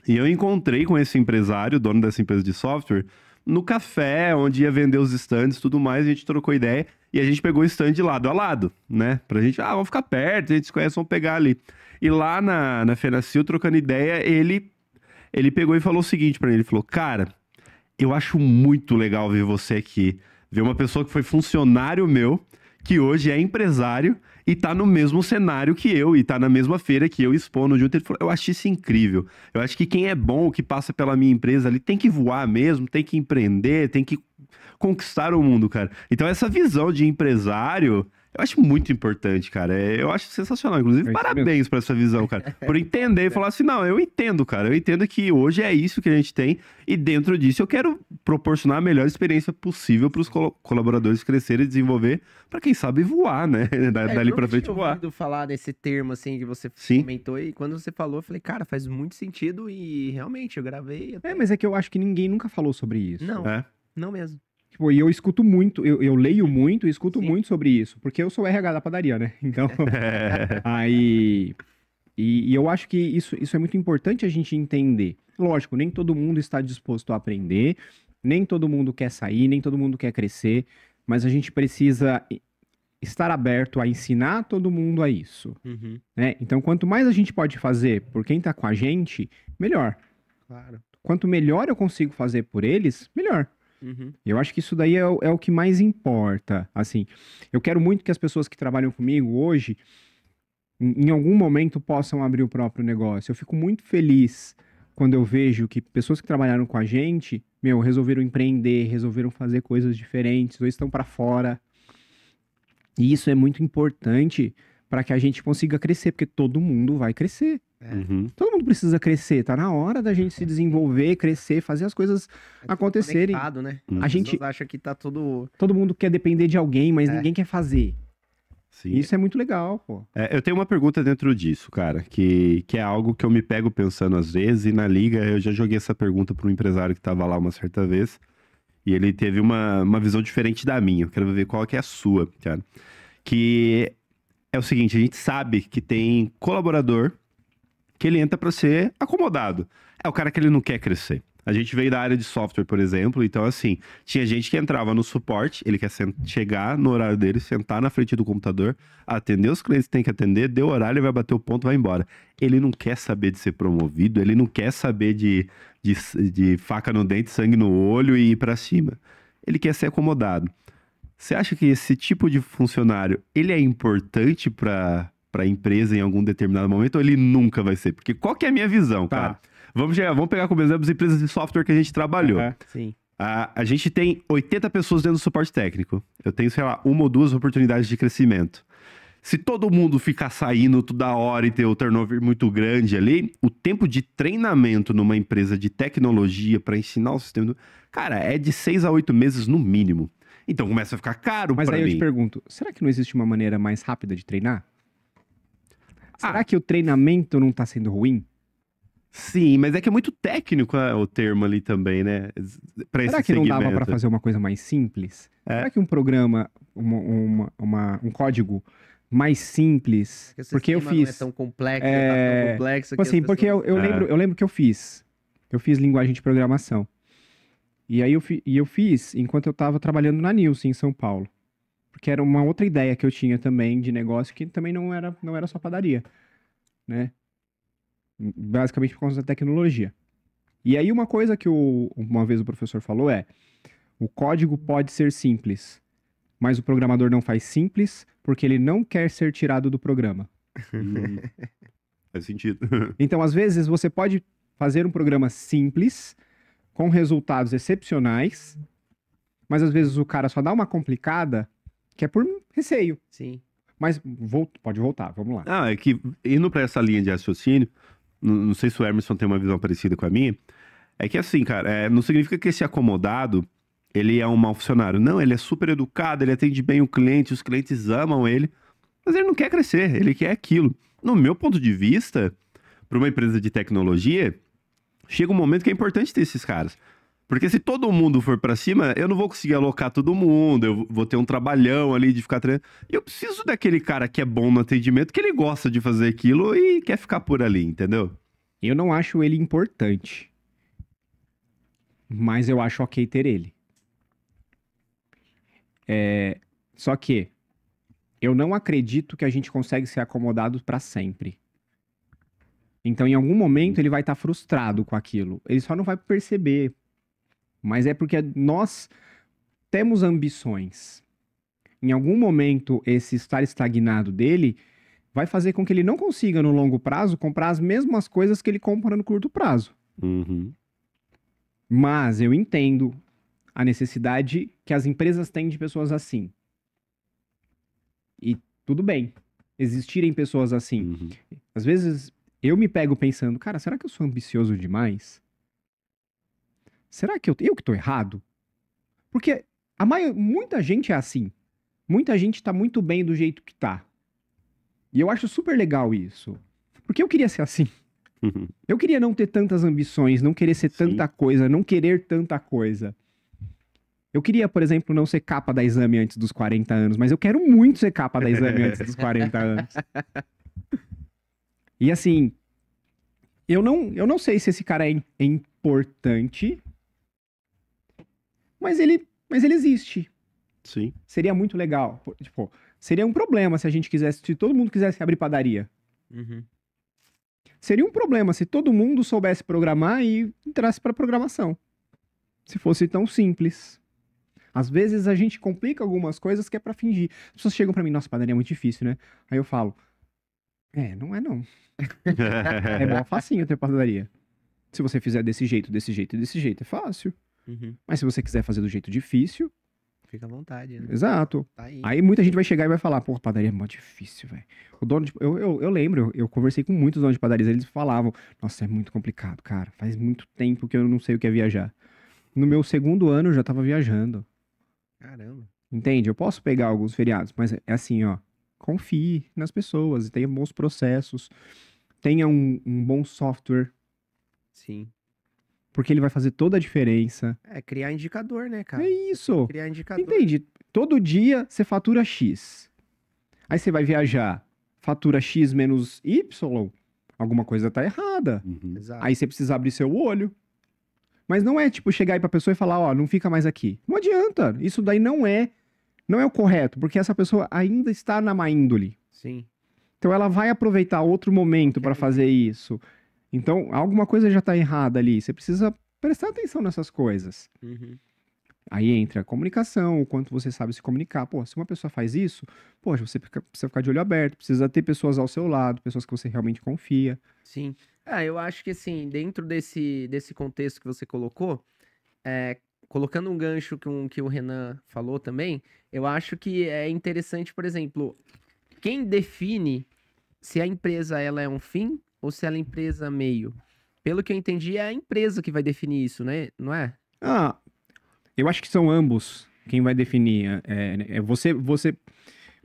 e eu encontrei com esse empresário, dono dessa empresa de software, no café, onde ia vender os stands e tudo mais, a gente trocou ideia e a gente pegou o stand de lado a lado, né? Pra gente, vamos ficar perto, a gente se conhece, vamos pegar ali. E lá na Fenacil, trocando ideia, ele pegou e falou o seguinte pra ele, ele falou, cara, eu acho muito legal ver você aqui, ver uma pessoa que foi funcionário meu, que hoje é empresário e tá no mesmo cenário que eu, e tá na mesma feira que eu expondo junto. Ele falou, eu acho isso incrível. Eu acho que quem é bom, que passa pela minha empresa ali, tem que voar mesmo, tem que empreender, tem que conquistar o mundo, cara. Então essa visão de empresário, eu acho muito importante, cara. Eu acho sensacional. Inclusive, É isso parabéns por essa visão, cara. Por entender e falar assim, não, eu entendo, cara. Eu entendo que hoje é isso que a gente tem e dentro disso eu quero proporcionar a melhor experiência possível para os colaboradores crescerem e desenvolver, para quem sabe voar, né? Dali pra frente Eu voar. ouvido falar desse termo, assim, que você Sim. comentou, e quando você falou, eu falei, cara, faz muito sentido e realmente eu gravei. até- Mas é que eu acho que ninguém nunca falou sobre isso. Não, É. não mesmo. Tipo, e eu escuto muito, eu leio muito e escuto Sim. muito sobre isso, porque eu sou RH da padaria, né? Então, É. aí... E eu acho que isso é muito importante a gente entender. Lógico, nem todo mundo está disposto a aprender, nem todo mundo quer sair, nem todo mundo quer crescer, mas a gente precisa estar aberto a ensinar todo mundo a isso, Uhum, né? Então, quanto mais a gente pode fazer por quem tá com a gente, melhor. claro. Quanto melhor eu consigo fazer por eles, melhor. Uhum, Eu acho que isso daí é o que mais importa. Assim, eu quero muito que as pessoas que trabalham comigo hoje, em algum momento, possam abrir o próprio negócio. Eu fico muito feliz quando eu vejo que pessoas que trabalharam com a gente, resolveram empreender, resolveram fazer coisas diferentes, ou estão para fora. E isso é muito importante para que a gente consiga crescer, porque todo mundo vai crescer. Uhum. Todo mundo precisa crescer, tá na hora da gente se desenvolver, crescer, fazer as coisas É tudo acontecerem. conectado, né? A As A gente, pessoas acham que tá tudo... todo mundo quer depender de alguém, mas É. ninguém quer fazer. Sim. Isso é muito legal, pô. Eu tenho uma pergunta dentro disso, cara, que é algo que eu me pego pensando às vezes, e na liga eu já joguei essa pergunta para um empresário que estava lá uma certa vez, e ele teve uma visão diferente da minha. Eu quero ver qual que é a sua, cara. Que é o seguinte, a gente sabe que tem colaborador que ele entra para ser acomodado. É o cara que ele não quer crescer. A gente veio da área de software, por exemplo, então assim, tinha gente que entrava no suporte, ele quer chegar no horário dele, sentar na frente do computador, atender os clientes que tem que atender, deu horário, ele vai bater o ponto, vai embora. Ele não quer saber de ser promovido, ele não quer saber de faca no dente, sangue no olho e ir para cima. Ele quer ser acomodado. Você acha que esse tipo de funcionário, ele é importante para a empresa em algum determinado momento ou ele nunca vai ser? Porque qual que é a minha visão, Tá. cara? Vamos pegar como exemplo as empresas de software que a gente trabalhou. Aham. Sim. A gente tem 80 pessoas dentro do suporte técnico. Eu tenho, sei lá, 1 ou 2 oportunidades de crescimento. Se todo mundo ficar saindo toda hora e ter o turnover muito grande ali, o tempo de treinamento numa empresa de tecnologia para ensinar o sistema... Cara, é de 6 a 8 meses no mínimo. Então começa a ficar caro Mas para aí eu mim. te pergunto, será que não existe uma maneira mais rápida de treinar? Será Ah. que o treinamento não tá sendo ruim? Sim, mas é que é muito técnico o termo ali também, né? Pra Será esse que não dava segmento. para fazer uma coisa mais simples? É. Será que um programa, um código mais simples? Porque eu sistema não é fiz. tão complexo, É, tá tão complexo Tipo que as assim, porque pessoas- eu lembro que eu fiz. Eu fiz linguagem de programação. E aí eu fiz enquanto eu tava trabalhando na Nilce, em São Paulo. Porque era uma outra ideia que eu tinha também de negócio, que também não era só padaria, né? Basicamente por causa da tecnologia. E aí uma coisa que uma vez o professor falou é: o código pode ser simples, mas o programador não faz simples porque ele não quer ser tirado do programa. Faz sentido. Então, às vezes, você pode fazer um programa simples, com resultados excepcionais, mas às vezes o cara só dá uma complicada que é por receio. Sim. Mas pode voltar, vamos lá. Ah, é que indo pra essa linha de raciocínio, não sei se o Emerson tem uma visão parecida com a minha, é que assim, cara, não significa que esse acomodado, ele é um mau funcionário. Não, ele é super educado, ele atende bem o cliente, os clientes amam ele, mas ele não quer crescer, ele quer aquilo. No meu ponto de vista, para uma empresa de tecnologia, chega um momento que é importante ter esses caras. Porque se todo mundo for pra cima, eu não vou conseguir alocar todo mundo, eu vou ter um trabalhão ali de ficar treinando. E eu preciso daquele cara que é bom no atendimento, que ele gosta de fazer aquilo e quer ficar por ali, entendeu? Eu não acho ele importante, mas eu acho ok ter ele. Só que eu não acredito que a gente consegue ser acomodado pra sempre. Então, em algum momento, ele vai estar frustrado com aquilo. Ele só não vai perceber. Mas é porque nós temos ambições. Em algum momento, esse estar estagnado dele vai fazer com que ele não consiga, no longo prazo, comprar as mesmas coisas que ele compra no curto prazo. Uhum. Mas eu entendo a necessidade que as empresas têm de pessoas assim. E tudo bem existirem pessoas assim. Uhum. Às vezes eu me pego pensando, cara, será que eu sou ambicioso demais? Será que eu que tô errado? Porque muita gente é assim. Muita gente tá muito bem do jeito que tá. E eu acho super legal isso. Porque eu queria ser assim. Eu queria não ter tantas ambições, não querer ser tanta coisa, não querer tanta coisa. Eu queria, por exemplo, não ser capa da Exame antes dos 40 anos, mas eu quero muito ser capa da Exame antes dos 40 anos. E assim, eu não sei se esse cara é importante, mas ele existe. Sim. Seria muito legal. Tipo, seria um problema se todo mundo quisesse abrir padaria. Uhum. Seria um problema se todo mundo soubesse programar e entrasse para programação. Se fosse tão simples. Às vezes a gente complica algumas coisas que é para fingir. As pessoas chegam para mim, nossa, padaria é muito difícil, né? Aí eu falo, não é não. É mó facinho ter padaria. Se você fizer desse jeito, desse jeito e desse jeito, é fácil. Uhum. Mas se você quiser fazer do jeito difícil, Fica à vontade, né? exato. Tá aí. Aí muita gente vai chegar e vai falar, pô, padaria é mó difícil, velho. O dono de... Eu lembro, eu conversei com muitos donos de padarias, eles falavam, nossa, é muito complicado, cara. Faz muito tempo que eu não sei o que é viajar. No meu 2º ano eu já tava viajando. Caramba. Entende? Eu posso pegar alguns feriados, mas é assim, ó. Confie nas pessoas, tenha bons processos, tenha um bom software, Sim. porque ele vai fazer toda a diferença. É criar indicador, né, cara? É isso. Criar indicador. Entende? Todo dia você fatura X. Aí você vai viajar, fatura X menos Y, alguma coisa tá errada. Uhum. Exato. Aí você precisa abrir seu olho. Mas não é tipo chegar aí pra pessoa e falar, ó, não fica mais aqui. Não adianta. Isso daí não é o correto, porque essa pessoa ainda está na má índole. Sim. Então ela vai aproveitar outro momento pra fazer isso. Então alguma coisa já tá errada ali. Você precisa prestar atenção nessas coisas. Uhum. Aí entra a comunicação, o quanto você sabe se comunicar. Pô, se uma pessoa faz isso, poxa, você precisa ficar de olho aberto, precisa ter pessoas ao seu lado, pessoas que você realmente confia. Sim. Eu acho que assim, dentro desse contexto que você colocou, colocando um gancho que o Renan falou também, eu acho que é interessante, por exemplo, quem define se a empresa ela é um fim ou se ela é empresa meio. Pelo que eu entendi, é a empresa que vai definir isso, né? Não é? Eu acho que são ambos quem vai definir. Você,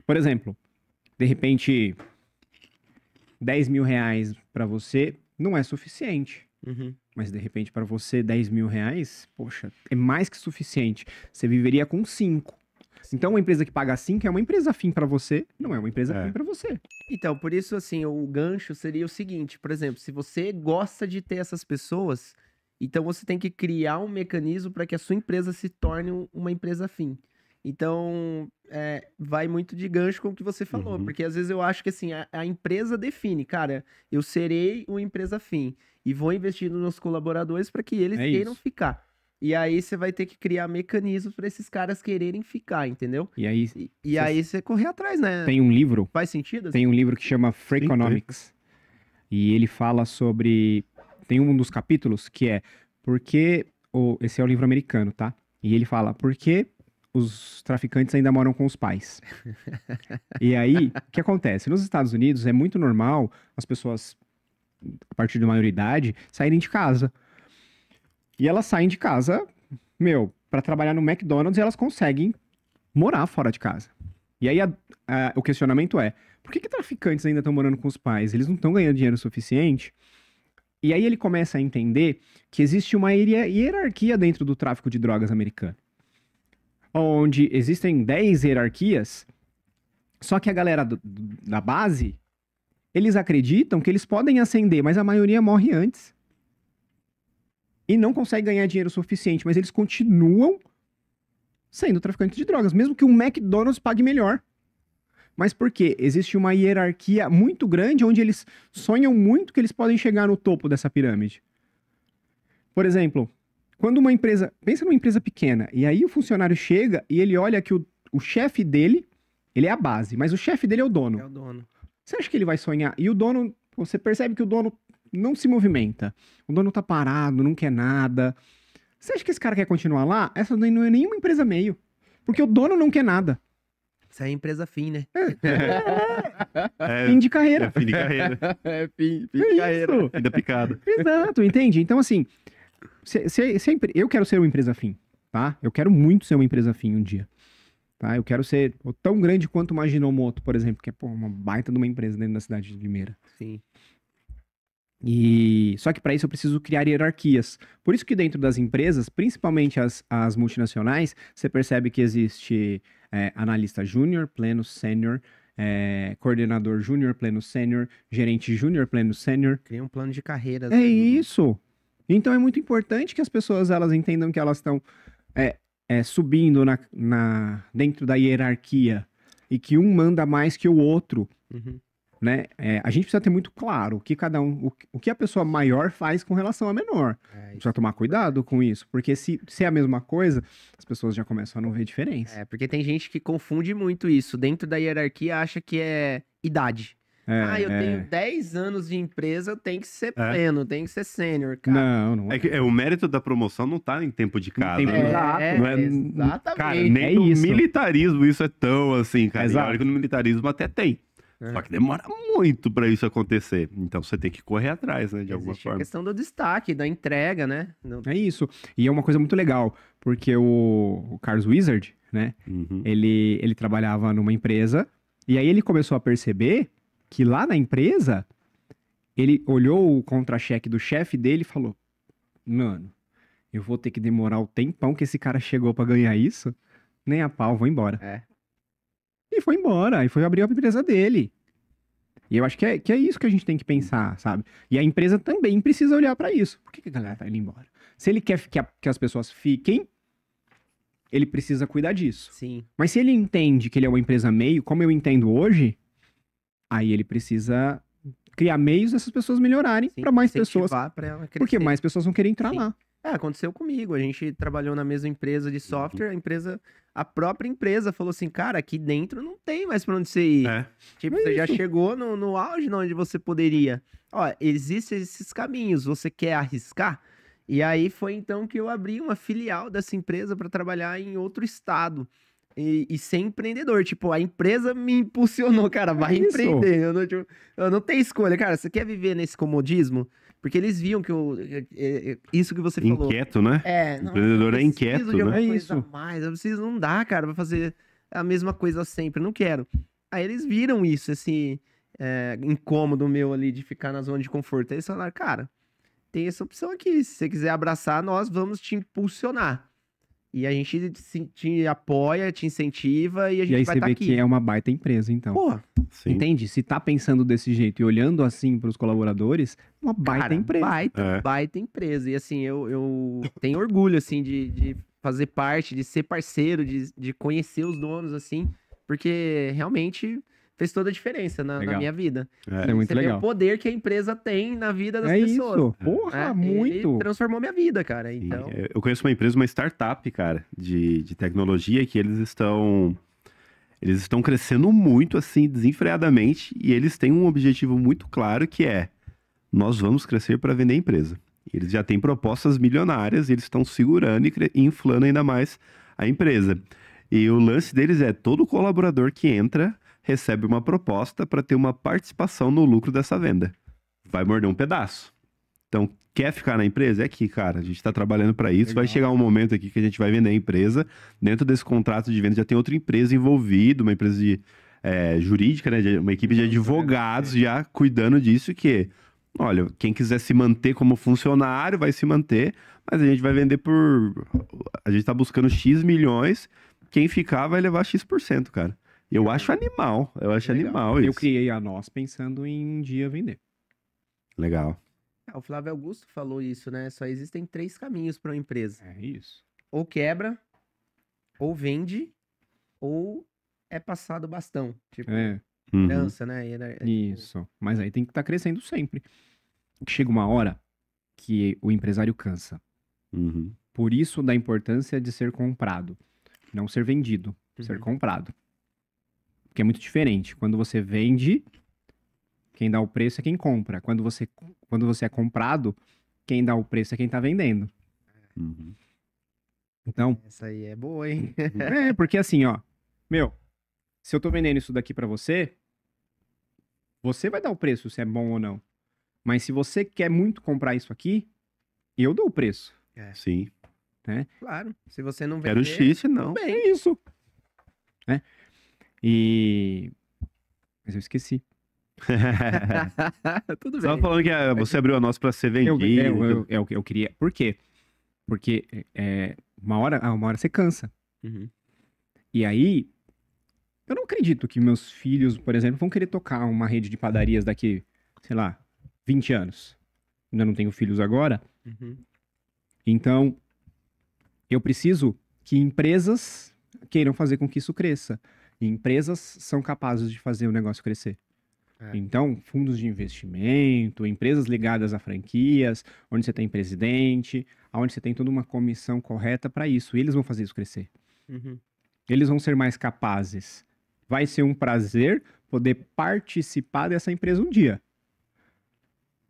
por exemplo, de repente, 10 mil reais para você não é suficiente. Uhum. Mas de repente, para você, 10 mil reais, poxa, é mais que suficiente. Você viveria com 5. Então, uma empresa que paga 5 é uma empresa fim para você, não é uma empresa fim para você. Então, por isso, assim, o gancho seria o seguinte, por exemplo, se você gosta de ter essas pessoas, então você tem que criar um mecanismo para que a sua empresa se torne uma empresa fim. Então, vai muito de gancho com o que você falou, porque às vezes eu acho que assim, a empresa define, cara, eu serei uma empresa fim e vou investir nos meus colaboradores para que eles queiram ficar. E aí você vai ter que criar mecanismos para esses caras quererem ficar, entendeu? E aí, aí você correr atrás, né? Tem um livro. Faz sentido? Tem um livro que chama Freakonomics. E ele fala sobre. Tem um dos capítulos que é porque. Esse é o livro americano, tá? E ele fala, por que os traficantes ainda moram com os pais? E aí, o que acontece? Nos Estados Unidos é muito normal as pessoas, a partir de maioridade, saírem de casa. E elas saem de casa, pra trabalhar no McDonald's e elas conseguem morar fora de casa. E aí o questionamento é, por que traficantes ainda estão morando com os pais? Eles não estão ganhando dinheiro suficiente? E aí ele começa a entender que existe uma hierarquia dentro do tráfico de drogas americano. Onde existem 10 hierarquias, só que a galera da base, eles acreditam que eles podem ascender, mas a maioria morre antes. E não consegue ganhar dinheiro suficiente, mas eles continuam sendo traficantes de drogas, mesmo que um McDonald's pague melhor. Mas por quê? Existe uma hierarquia muito grande onde eles sonham muito que eles podem chegar no topo dessa pirâmide. Por exemplo, quando uma empresa... Pensa numa empresa pequena, e aí o funcionário chega e ele olha que o chefe dele, ele é a base, mas o chefe dele é o dono. É o dono. Você acha que ele vai sonhar? E o dono... Você percebe que o dono não se movimenta. O dono tá parado, não quer nada. Você acha que esse cara quer continuar lá? Essa não é nenhuma empresa meio. Porque o dono não quer nada. Isso é empresa fim, né? Fim de carreira. Fim de carreira. Fim de carreira. Fim da picada. Exato, entende? Então, assim, eu quero ser uma empresa fim, tá? Eu quero muito ser uma empresa fim um dia. Tá? Eu quero ser tão grande quanto uma Ginomoto, por exemplo, que é uma baita de uma empresa dentro da cidade de Limeira. Sim. Só que para isso eu preciso criar hierarquias. Por isso que dentro das empresas, principalmente as multinacionais, você percebe que existe analista júnior, pleno, sênior, coordenador júnior, pleno, sênior, gerente júnior, pleno, sênior. Cria um plano de carreira. É isso. Então é muito importante que as pessoas elas entendam que elas estão subindo dentro da hierarquia e que um manda mais que o outro. Uhum. Né? A gente precisa ter muito claro o que a pessoa maior faz com relação à menor. Precisa tomar cuidado com isso, porque se é a mesma coisa, as pessoas já começam a não ver diferença. Porque tem gente que confunde muito isso. Dentro da hierarquia acha que é idade. Eu tenho 10 anos de empresa, eu tenho que ser pleno, tenho que ser sênior, cara. Não o mérito da promoção não tá em tempo de casa. Exatamente. Cara, nem no militarismo isso é tão assim, cara. Exato. E olha que no militarismo até tem. Só que demora muito pra isso acontecer. Então você tem que correr atrás, né? De alguma forma. A questão do destaque, da entrega, né? É isso. E é uma coisa muito legal, porque o Carlos Wizard, né? Uhum. Ele trabalhava numa empresa, e aí ele começou a perceber que lá na empresa, ele olhou o contra-cheque do chefe dele e falou: mano, eu vou ter que demorar o tempão que esse cara chegou pra ganhar isso? Nem a pau, vou embora. E foi embora, e foi abrir a empresa dele. E eu acho que é isso que a gente tem que pensar, sabe? E a empresa também precisa olhar pra isso. Por que a galera tá indo embora? Se ele quer que as pessoas fiquem, ele precisa cuidar disso. Sim. Mas se ele entende que ele é uma empresa meio, como eu entendo hoje, aí ele precisa criar meios dessas pessoas melhorarem para mais pessoas. Pra ela crescer. Porque mais pessoas vão querer entrar lá. Aconteceu comigo. A gente trabalhou na mesma empresa de software, a própria empresa falou assim, cara, aqui dentro não tem mais pra onde você ir. É. Tipo, você já chegou no auge onde você poderia. Ó, existem esses caminhos, você quer arriscar? E aí foi então que eu abri uma filial dessa empresa para trabalhar em outro estado. E ser empreendedor. Tipo, a empresa me impulsionou, cara, vai isso. empreender. Eu não tenho escolha. Cara, você quer viver nesse comodismo? Porque eles viam que isso que você falou. Inquieto, né? Não, Empreendedor eu é preciso inquieto, de alguma né? É coisa isso. a mais. Eu preciso, não dá, cara, pra fazer a mesma coisa sempre. Não quero. Aí eles viram isso, esse incômodo meu ali de ficar na zona de conforto. Aí eles falaram, cara, tem essa opção aqui. Se você quiser abraçar, nós vamos te impulsionar. E a gente te apoia, te incentiva e a gente E aí vai você estar vê aqui. que é uma baita empresa, então. Porra, Sim. Entende? Se tá pensando desse jeito e olhando assim pros colaboradores, uma baita cara, empresa. É. baita empresa. E assim, eu tenho orgulho, assim, de fazer parte, de ser parceiro, de conhecer os donos, assim, porque realmente fez toda a diferença na Legal. minha vida. É muito Você vê legal. o poder que a empresa tem na vida das É pessoas. isso. Porra, muito. Ele transformou minha vida, cara. Sim, Então, eu conheço uma empresa, uma startup, cara, de tecnologia, que eles estão crescendo muito, assim, desenfreadamente, e eles têm um objetivo muito claro, que é, nós vamos crescer para vender a empresa. Eles já têm propostas milionárias, e eles estão segurando e inflando ainda mais a empresa. E o lance deles é, todo colaborador que entra recebe uma proposta para ter uma participação no lucro dessa venda. Vai morder um pedaço. Então, quer ficar na empresa? É aqui, cara. A gente está trabalhando para isso. Legal. Vai chegar um momento aqui que a gente vai vender a empresa. Dentro desse contrato de venda já tem outra empresa envolvida, uma empresa jurídica, né? Uma equipe de advogados já cuidando disso, que, olha, quem quiser se manter como funcionário vai se manter, mas a gente vai vender a gente está buscando X milhões, quem ficar vai levar X%, cara. Eu acho animal. Eu acho Legal. animal isso. Eu criei a nós pensando em um dia vender. Legal. o Flávio Augusto falou isso, né? Só existem 3 caminhos para uma empresa. É isso. Ou quebra, ou vende, ou é passado o bastão. Tipo, É, Uhum. herança, né? isso. Mas aí tem que estar crescendo sempre. Chega uma hora que o empresário cansa. Uhum. Por isso da importância de ser comprado. Não ser vendido, ser Uhum. comprado. Porque é muito diferente. Quando você vende, quem dá o preço é quem compra. Quando você é comprado, quem dá o preço é quem tá vendendo. Uhum. Então, Essa aí é boa, hein? porque assim, ó, meu, se eu tô vendendo isso daqui pra você, você vai dar o preço se é bom ou não. Mas se você quer muito comprar isso aqui, eu dou o preço. Sim. Claro. Se você não Quero vender, X, não. bem. É isso. Né? Mas eu esqueci. Tudo Você tava bem. falando que você abriu a nossa pra ser vendido. Eu queria. Por quê? Porque uma hora você cansa. Uhum. E aí, eu não acredito que meus filhos, por exemplo, vão querer tocar uma rede de padarias daqui, sei lá, 20 anos. Ainda não tenho filhos agora. Uhum. Então, eu preciso que empresas queiram fazer com que isso cresça. E empresas são capazes de fazer o negócio crescer. É. Então, fundos de investimento, empresas ligadas a franquias, onde você tem presidente, onde você tem toda uma comissão correta para isso. E eles vão fazer isso crescer. Uhum. Eles vão ser mais capazes. Vai ser um prazer poder participar dessa empresa um dia.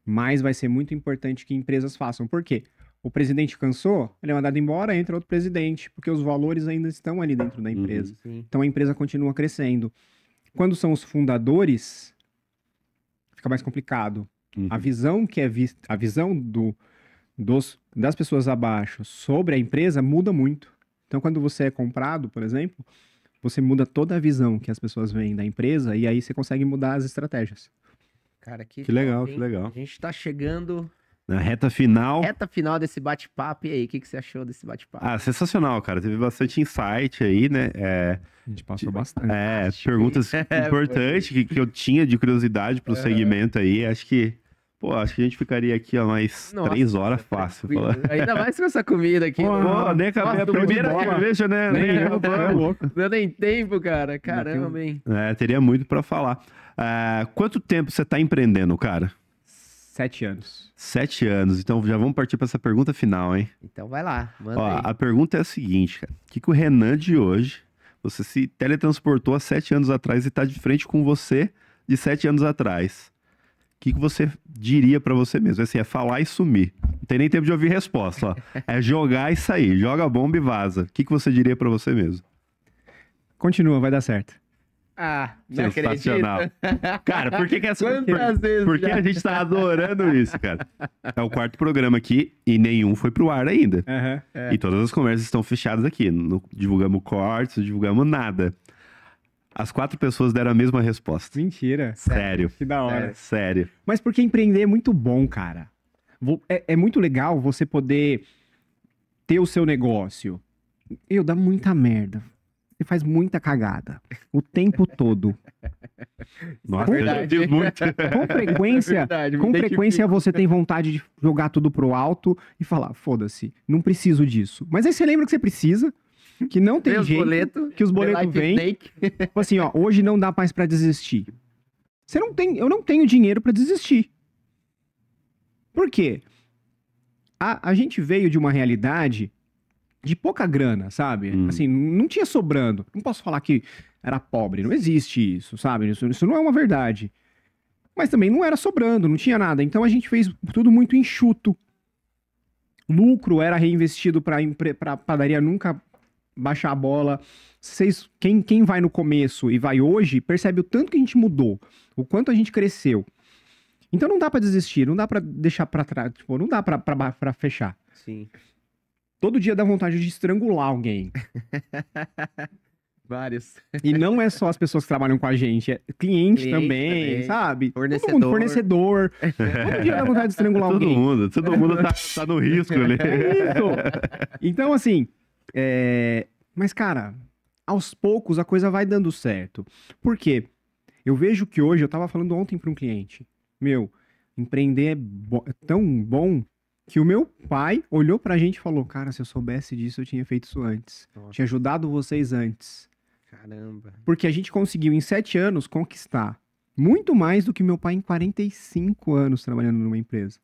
Mas vai ser muito importante que empresas façam. Por quê? O presidente cansou, ele é mandado embora, entra outro presidente, porque os valores ainda estão ali dentro da empresa. Sim. Então a empresa continua crescendo. Quando são os fundadores, fica mais complicado. Uhum. A visão que é vista, a visão das pessoas abaixo sobre a empresa muda muito. Então, quando você é comprado, por exemplo, você muda toda a visão que as pessoas veem da empresa e aí você consegue mudar as estratégias. Cara, Que legal, top, que hein? legal. A gente tá chegando Na reta final. reta final desse bate-papo. E aí, o que você achou desse bate-papo? Ah, sensacional, cara. Teve bastante insight aí, né? A gente passou bastante. Perguntas importantes que eu tinha de curiosidade pro segmento aí. Acho que a gente ficaria aqui ó, mais Nossa, 3 horas fácil. Tranquilo. Ainda mais com essa comida aqui. Pô, nem acabei a Nossa, primeira bola. cerveja, né? Nem Nem eu, é louco. Não deu nem tempo, cara. Caramba, hein? teria muito pra falar. Quanto tempo você tá empreendendo, cara? 7 anos. 7 anos. Então já vamos partir para essa pergunta final, hein? Então vai lá, manda Ó, aí. a pergunta é a seguinte, cara. O que, que o Renan de hoje, você se teletransportou há 7 anos atrás e tá de frente com você de 7 anos atrás? O que, que você diria pra você mesmo? Assim, é falar e sumir. Não tem nem tempo de ouvir resposta, ó. É jogar e sair. Joga a bomba e vaza. O que, que você diria pra você mesmo? Continua, vai dar certo. Ah, não Sensacional. acredito. Cara, por que que essa... Quantas vezes Por que já? a gente tá adorando isso, cara? É o 4º programa aqui e nenhum foi pro ar ainda. Aham. E todas as conversas estão fechadas aqui. Não divulgamos cortes, não divulgamos nada. As 4 pessoas deram a mesma resposta. Mentira. Sério. Que da hora. Sério. Mas porque empreender é muito bom, cara. É muito legal você poder ter o seu negócio. Dá muita merda. Você faz muita cagada. O tempo todo. Nossa, eu já Verdade. fiz muito. Com frequência, Verdade, me com identifico. frequência você tem vontade de jogar tudo pro alto e falar, foda-se, não preciso disso. Mas aí você lembra que você precisa, que não tem Vem os jeito, boletos, que os the boletos life vêm. snake. Tipo assim, ó, hoje não dá mais pra desistir. Eu não tenho dinheiro pra desistir. Por quê? A gente veio de uma realidade de pouca grana, sabe? Assim, não tinha sobrando. Não posso falar que era pobre, não existe isso, sabe? Isso não é uma verdade. Mas também não era sobrando, não tinha nada. Então a gente fez tudo muito enxuto. Lucro era reinvestido pra padaria nunca baixar a bola. Quem vai no começo e vai hoje, percebe o tanto que a gente mudou, o quanto a gente cresceu. Então não dá pra desistir, não dá pra deixar pra trás, tipo, não dá pra fechar. Sim, Todo dia dá vontade de estrangular alguém. vários. E não é só as pessoas que trabalham com a gente, é cliente Cliente também, também, sabe? fornecedor. Todo mundo, fornecedor. Todo dia dá vontade de estrangular Todo alguém. mundo tá no risco ali. É isso. Então, assim, mas, cara, aos poucos a coisa vai dando certo. Por quê? Eu vejo que hoje, eu tava falando ontem para um cliente, empreender é tão bom que o meu pai olhou pra gente e falou, cara, se eu soubesse disso, eu tinha feito isso antes. Nossa. Tinha ajudado vocês antes. Caramba. Porque a gente conseguiu, em 7 anos, conquistar muito mais do que meu pai em 45 anos trabalhando numa empresa.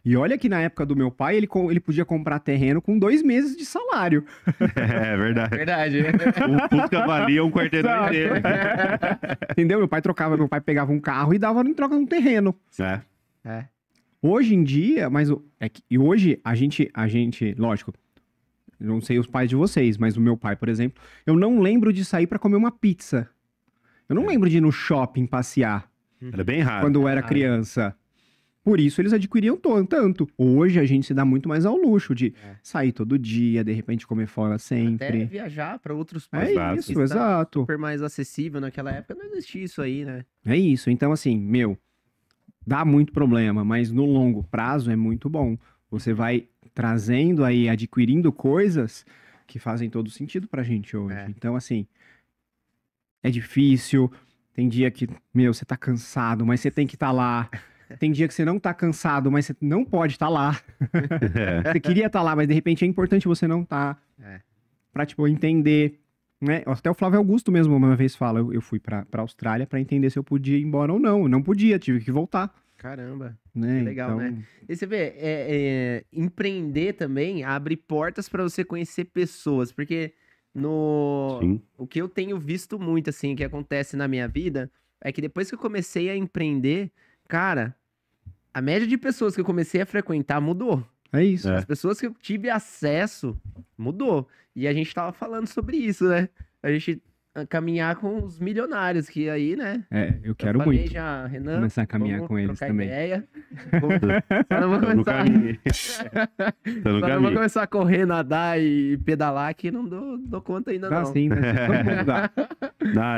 E olha que na época do meu pai, ele podia comprar terreno com 2 meses de salário. É verdade. Verdade. Um Fusca valia um quarteirão Exato. inteiro. Entendeu? Meu pai pegava um carro e dava em troca de um terreno. É. É. Hoje em dia, e hoje a gente, lógico, eu não sei os pais de vocês, mas o meu pai, por exemplo, eu não lembro de sair pra comer uma pizza. Eu não lembro de ir no shopping passear Era bem raro. quando eu era criança. Por isso eles adquiriam tanto. Hoje a gente se dá muito mais ao luxo de sair todo dia, de repente comer fora Até sempre. viajar para outros É países. isso, exato. Super mais acessível naquela época, não existia isso aí, né? É isso. Então, assim, dá muito problema, mas no longo prazo é muito bom. Você vai trazendo aí, adquirindo coisas que fazem todo sentido pra gente hoje. É. Então, assim, é difícil. Tem dia que, você tá cansado, mas você tem que estar lá. Tem dia que você não tá cansado, mas você não pode estar lá. É. Você queria estar lá, mas de repente é importante você não estar. É. Pra, tipo, entender. Né? Até o Flávio Augusto mesmo uma vez fala, eu fui pra Austrália pra entender se eu podia ir embora ou não. Eu não podia, tive que voltar. Caramba. Né? Que legal, Então, né? E você vê, empreender também abre portas para você conhecer pessoas, porque Sim. o que eu tenho visto muito, assim, que acontece na minha vida, é que depois que eu comecei a empreender, cara, a média de pessoas que eu comecei a frequentar mudou. É isso. É. As pessoas que eu tive acesso mudou. E a gente tava falando sobre isso, né? A gente caminhar com os milionários, que aí, né? Eu quero eu falei muito já, Renan, começar a caminhar vamos com eles trocar também. ideia. Só não vou Tô no começar, caminho. Tô no só não vou caminho. começar a correr, nadar e pedalar, que não dou conta ainda Dá não. sim, né? Todo mundo dá.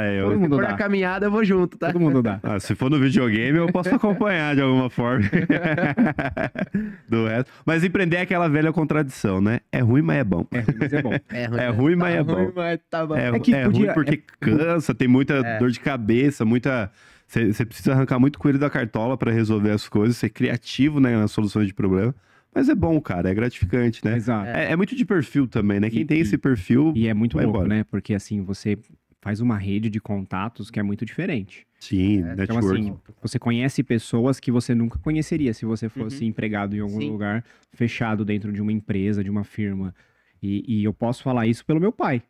Eu... Todo mundo Se for na dá. caminhada, eu vou junto, tá? Todo mundo dá. Se for no videogame, eu posso acompanhar de alguma forma. Do resto. Mas empreender é aquela velha contradição, né? É ruim, mas é bom. É ruim, mas é bom. É ruim, mas é bom. ruim, mas tá bom. É que ruim podia- porque cansa, tem muita dor de cabeça, muita... Você precisa arrancar muito coelho da cartola pra resolver as coisas, ser criativo, né, nas soluções de problema. Mas é bom, cara, é gratificante, né? Exato. É muito de perfil também, né? Quem E- tem e- esse perfil... E é muito vai louco, embora. né? Porque assim, você faz uma rede de contatos que é muito diferente. Sim, Então, Então, network. assim, você conhece pessoas que você nunca conheceria se você fosse empregado em algum Sim. lugar fechado dentro de uma empresa, de uma firma. E eu posso falar isso pelo meu pai.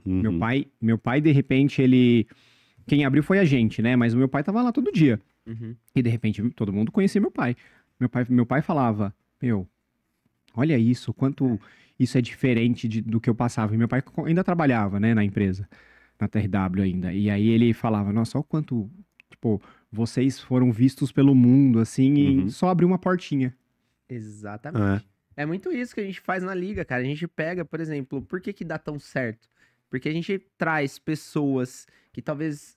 Uhum. Meu pai, de repente, ele... Quem abriu foi a gente, né? Mas o meu pai tava lá todo dia. Uhum. E, de repente, todo mundo conhecia meu pai. Meu pai falava, olha isso, quanto isso é diferente do que eu passava. E meu pai ainda trabalhava, né, na empresa, na TRW ainda. E aí ele falava, nossa, olha o quanto, tipo, vocês foram vistos pelo mundo, assim, Uhum. e só abriu uma portinha. Exatamente. É muito isso que a gente faz na liga, cara. A gente pega, por exemplo, por que dá tão certo? Porque a gente traz pessoas que talvez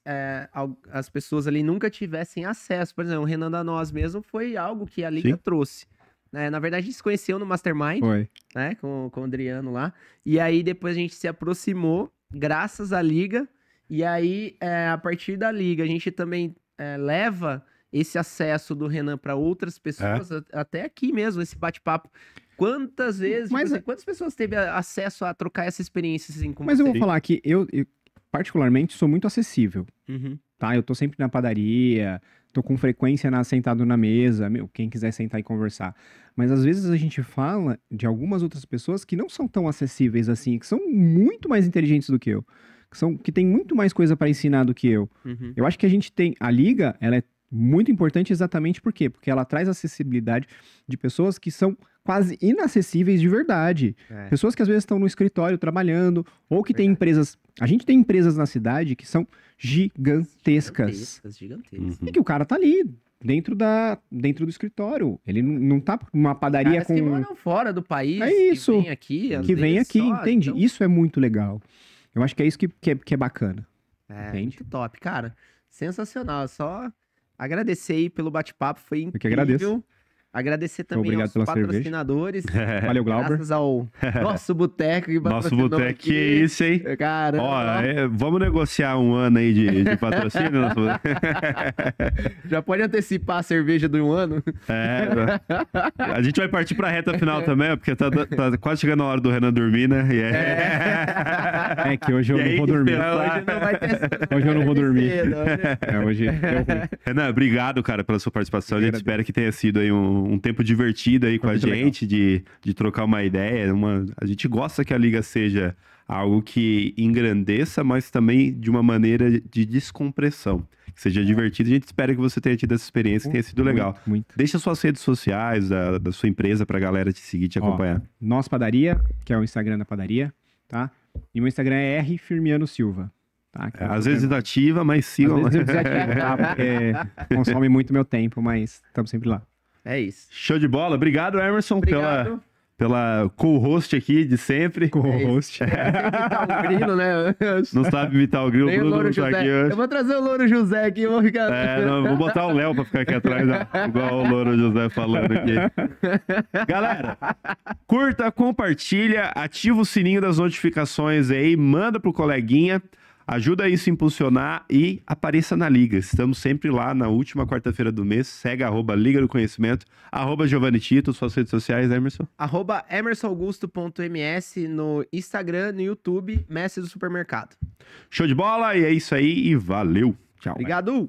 as pessoas ali nunca tivessem acesso. Por exemplo, o Renan da Nós mesmo foi algo que a liga Sim. trouxe. Na verdade, a gente se conheceu no Mastermind, Foi. né, com o Adriano lá. E aí depois a gente se aproximou graças à liga. E aí, a partir da liga, a gente também leva esse acesso do Renan para outras pessoas, até aqui mesmo, esse bate-papo. Quantas vezes, Mas quantas pessoas teve acesso a trocar essa experiência assim com Mas eu você? vou falar que eu, particularmente, sou muito acessível, Uhum. tá? Eu tô sempre na padaria, tô com frequência sentado na mesa, quem quiser sentar e conversar. Mas às vezes a gente fala de algumas outras pessoas que não são tão acessíveis assim, que são muito mais inteligentes do que eu, que têm muito mais coisa para ensinar do que eu. Uhum. Eu acho que a liga, ela é muito importante exatamente por quê? Porque ela traz acessibilidade de pessoas que são quase inacessíveis de verdade. Pessoas que às vezes estão no escritório trabalhando, ou que têm empresas... A gente tem empresas na cidade que são gigantescas. Gigantescas. E que o cara tá ali, dentro do escritório. Ele não tá numa padaria Caras que com... moram fora do país, É isso. que vem aqui, às Que vem vezes, aqui, só, entende? então- Isso é muito legal. Eu acho que é isso que é bacana. É, muito top, cara. Sensacional. Só agradecer aí pelo bate-papo, foi incrível. que agradeço. Agradecer também Obrigado aos pela cerveja. patrocinadores. Valeu, Glauber. Graças ao nosso boteco que Nosso patrocinou boteco, aqui. que isso, hein? Caramba. Ó, vamos negociar um ano aí de patrocínio? Já pode antecipar a cerveja de um ano? A gente vai partir pra reta final também, ó, porque tá quase chegando a hora do Renan dormir, né? É que hoje eu E não aí, vou dormir. Hoje não vai ter. Hoje eu não vou dormir. Cedo, hoje- Hoje deu ruim. Renan, obrigado, cara, pela sua participação. A gente agradeço. espera que tenha sido aí um tempo divertido aí com Foi a muito gente, de trocar uma ideia. A gente gosta que a Liga seja algo que engrandeça, mas também de uma maneira de descompressão. Que seja divertido. A gente espera que você tenha tido essa experiência, que tenha sido legal. Muito. Deixa suas redes sociais da sua empresa pra galera te seguir, te acompanhar. Nós Padaria, que é o Instagram da padaria, tá? E meu Instagram é R Firmiano Silva. Tá? Que eu Às tô vezes tendo- ativa, mas sigam. Às vezes eu desativo, tá? Porque consome muito meu tempo, mas estamos sempre lá. É isso. Show de bola. Obrigado, Emerson, Obrigado. pela co-host aqui de sempre. Co-host. Imitar o grilo, né? Não sabe imitar o grilo, o Nem o Bruno Louro não tá José. aqui Eu hoje. vou trazer o Louro José aqui, vou ficar. Não, vou botar o Léo pra ficar aqui atrás, ó, igual o Louro José falando aqui. Galera, curta, compartilha, ativa o sininho das notificações aí, manda pro coleguinha, ajuda isso a impulsionar e apareça na Liga. Estamos sempre lá na última quarta-feira do mês. Segue @Liga do Conhecimento, @Giovanni Tito, suas redes sociais, Emerson. @emersonaugusto.ms no Instagram, no YouTube, Mestre do Supermercado. Show de bola, e é isso aí, e valeu. Tchau. Obrigado!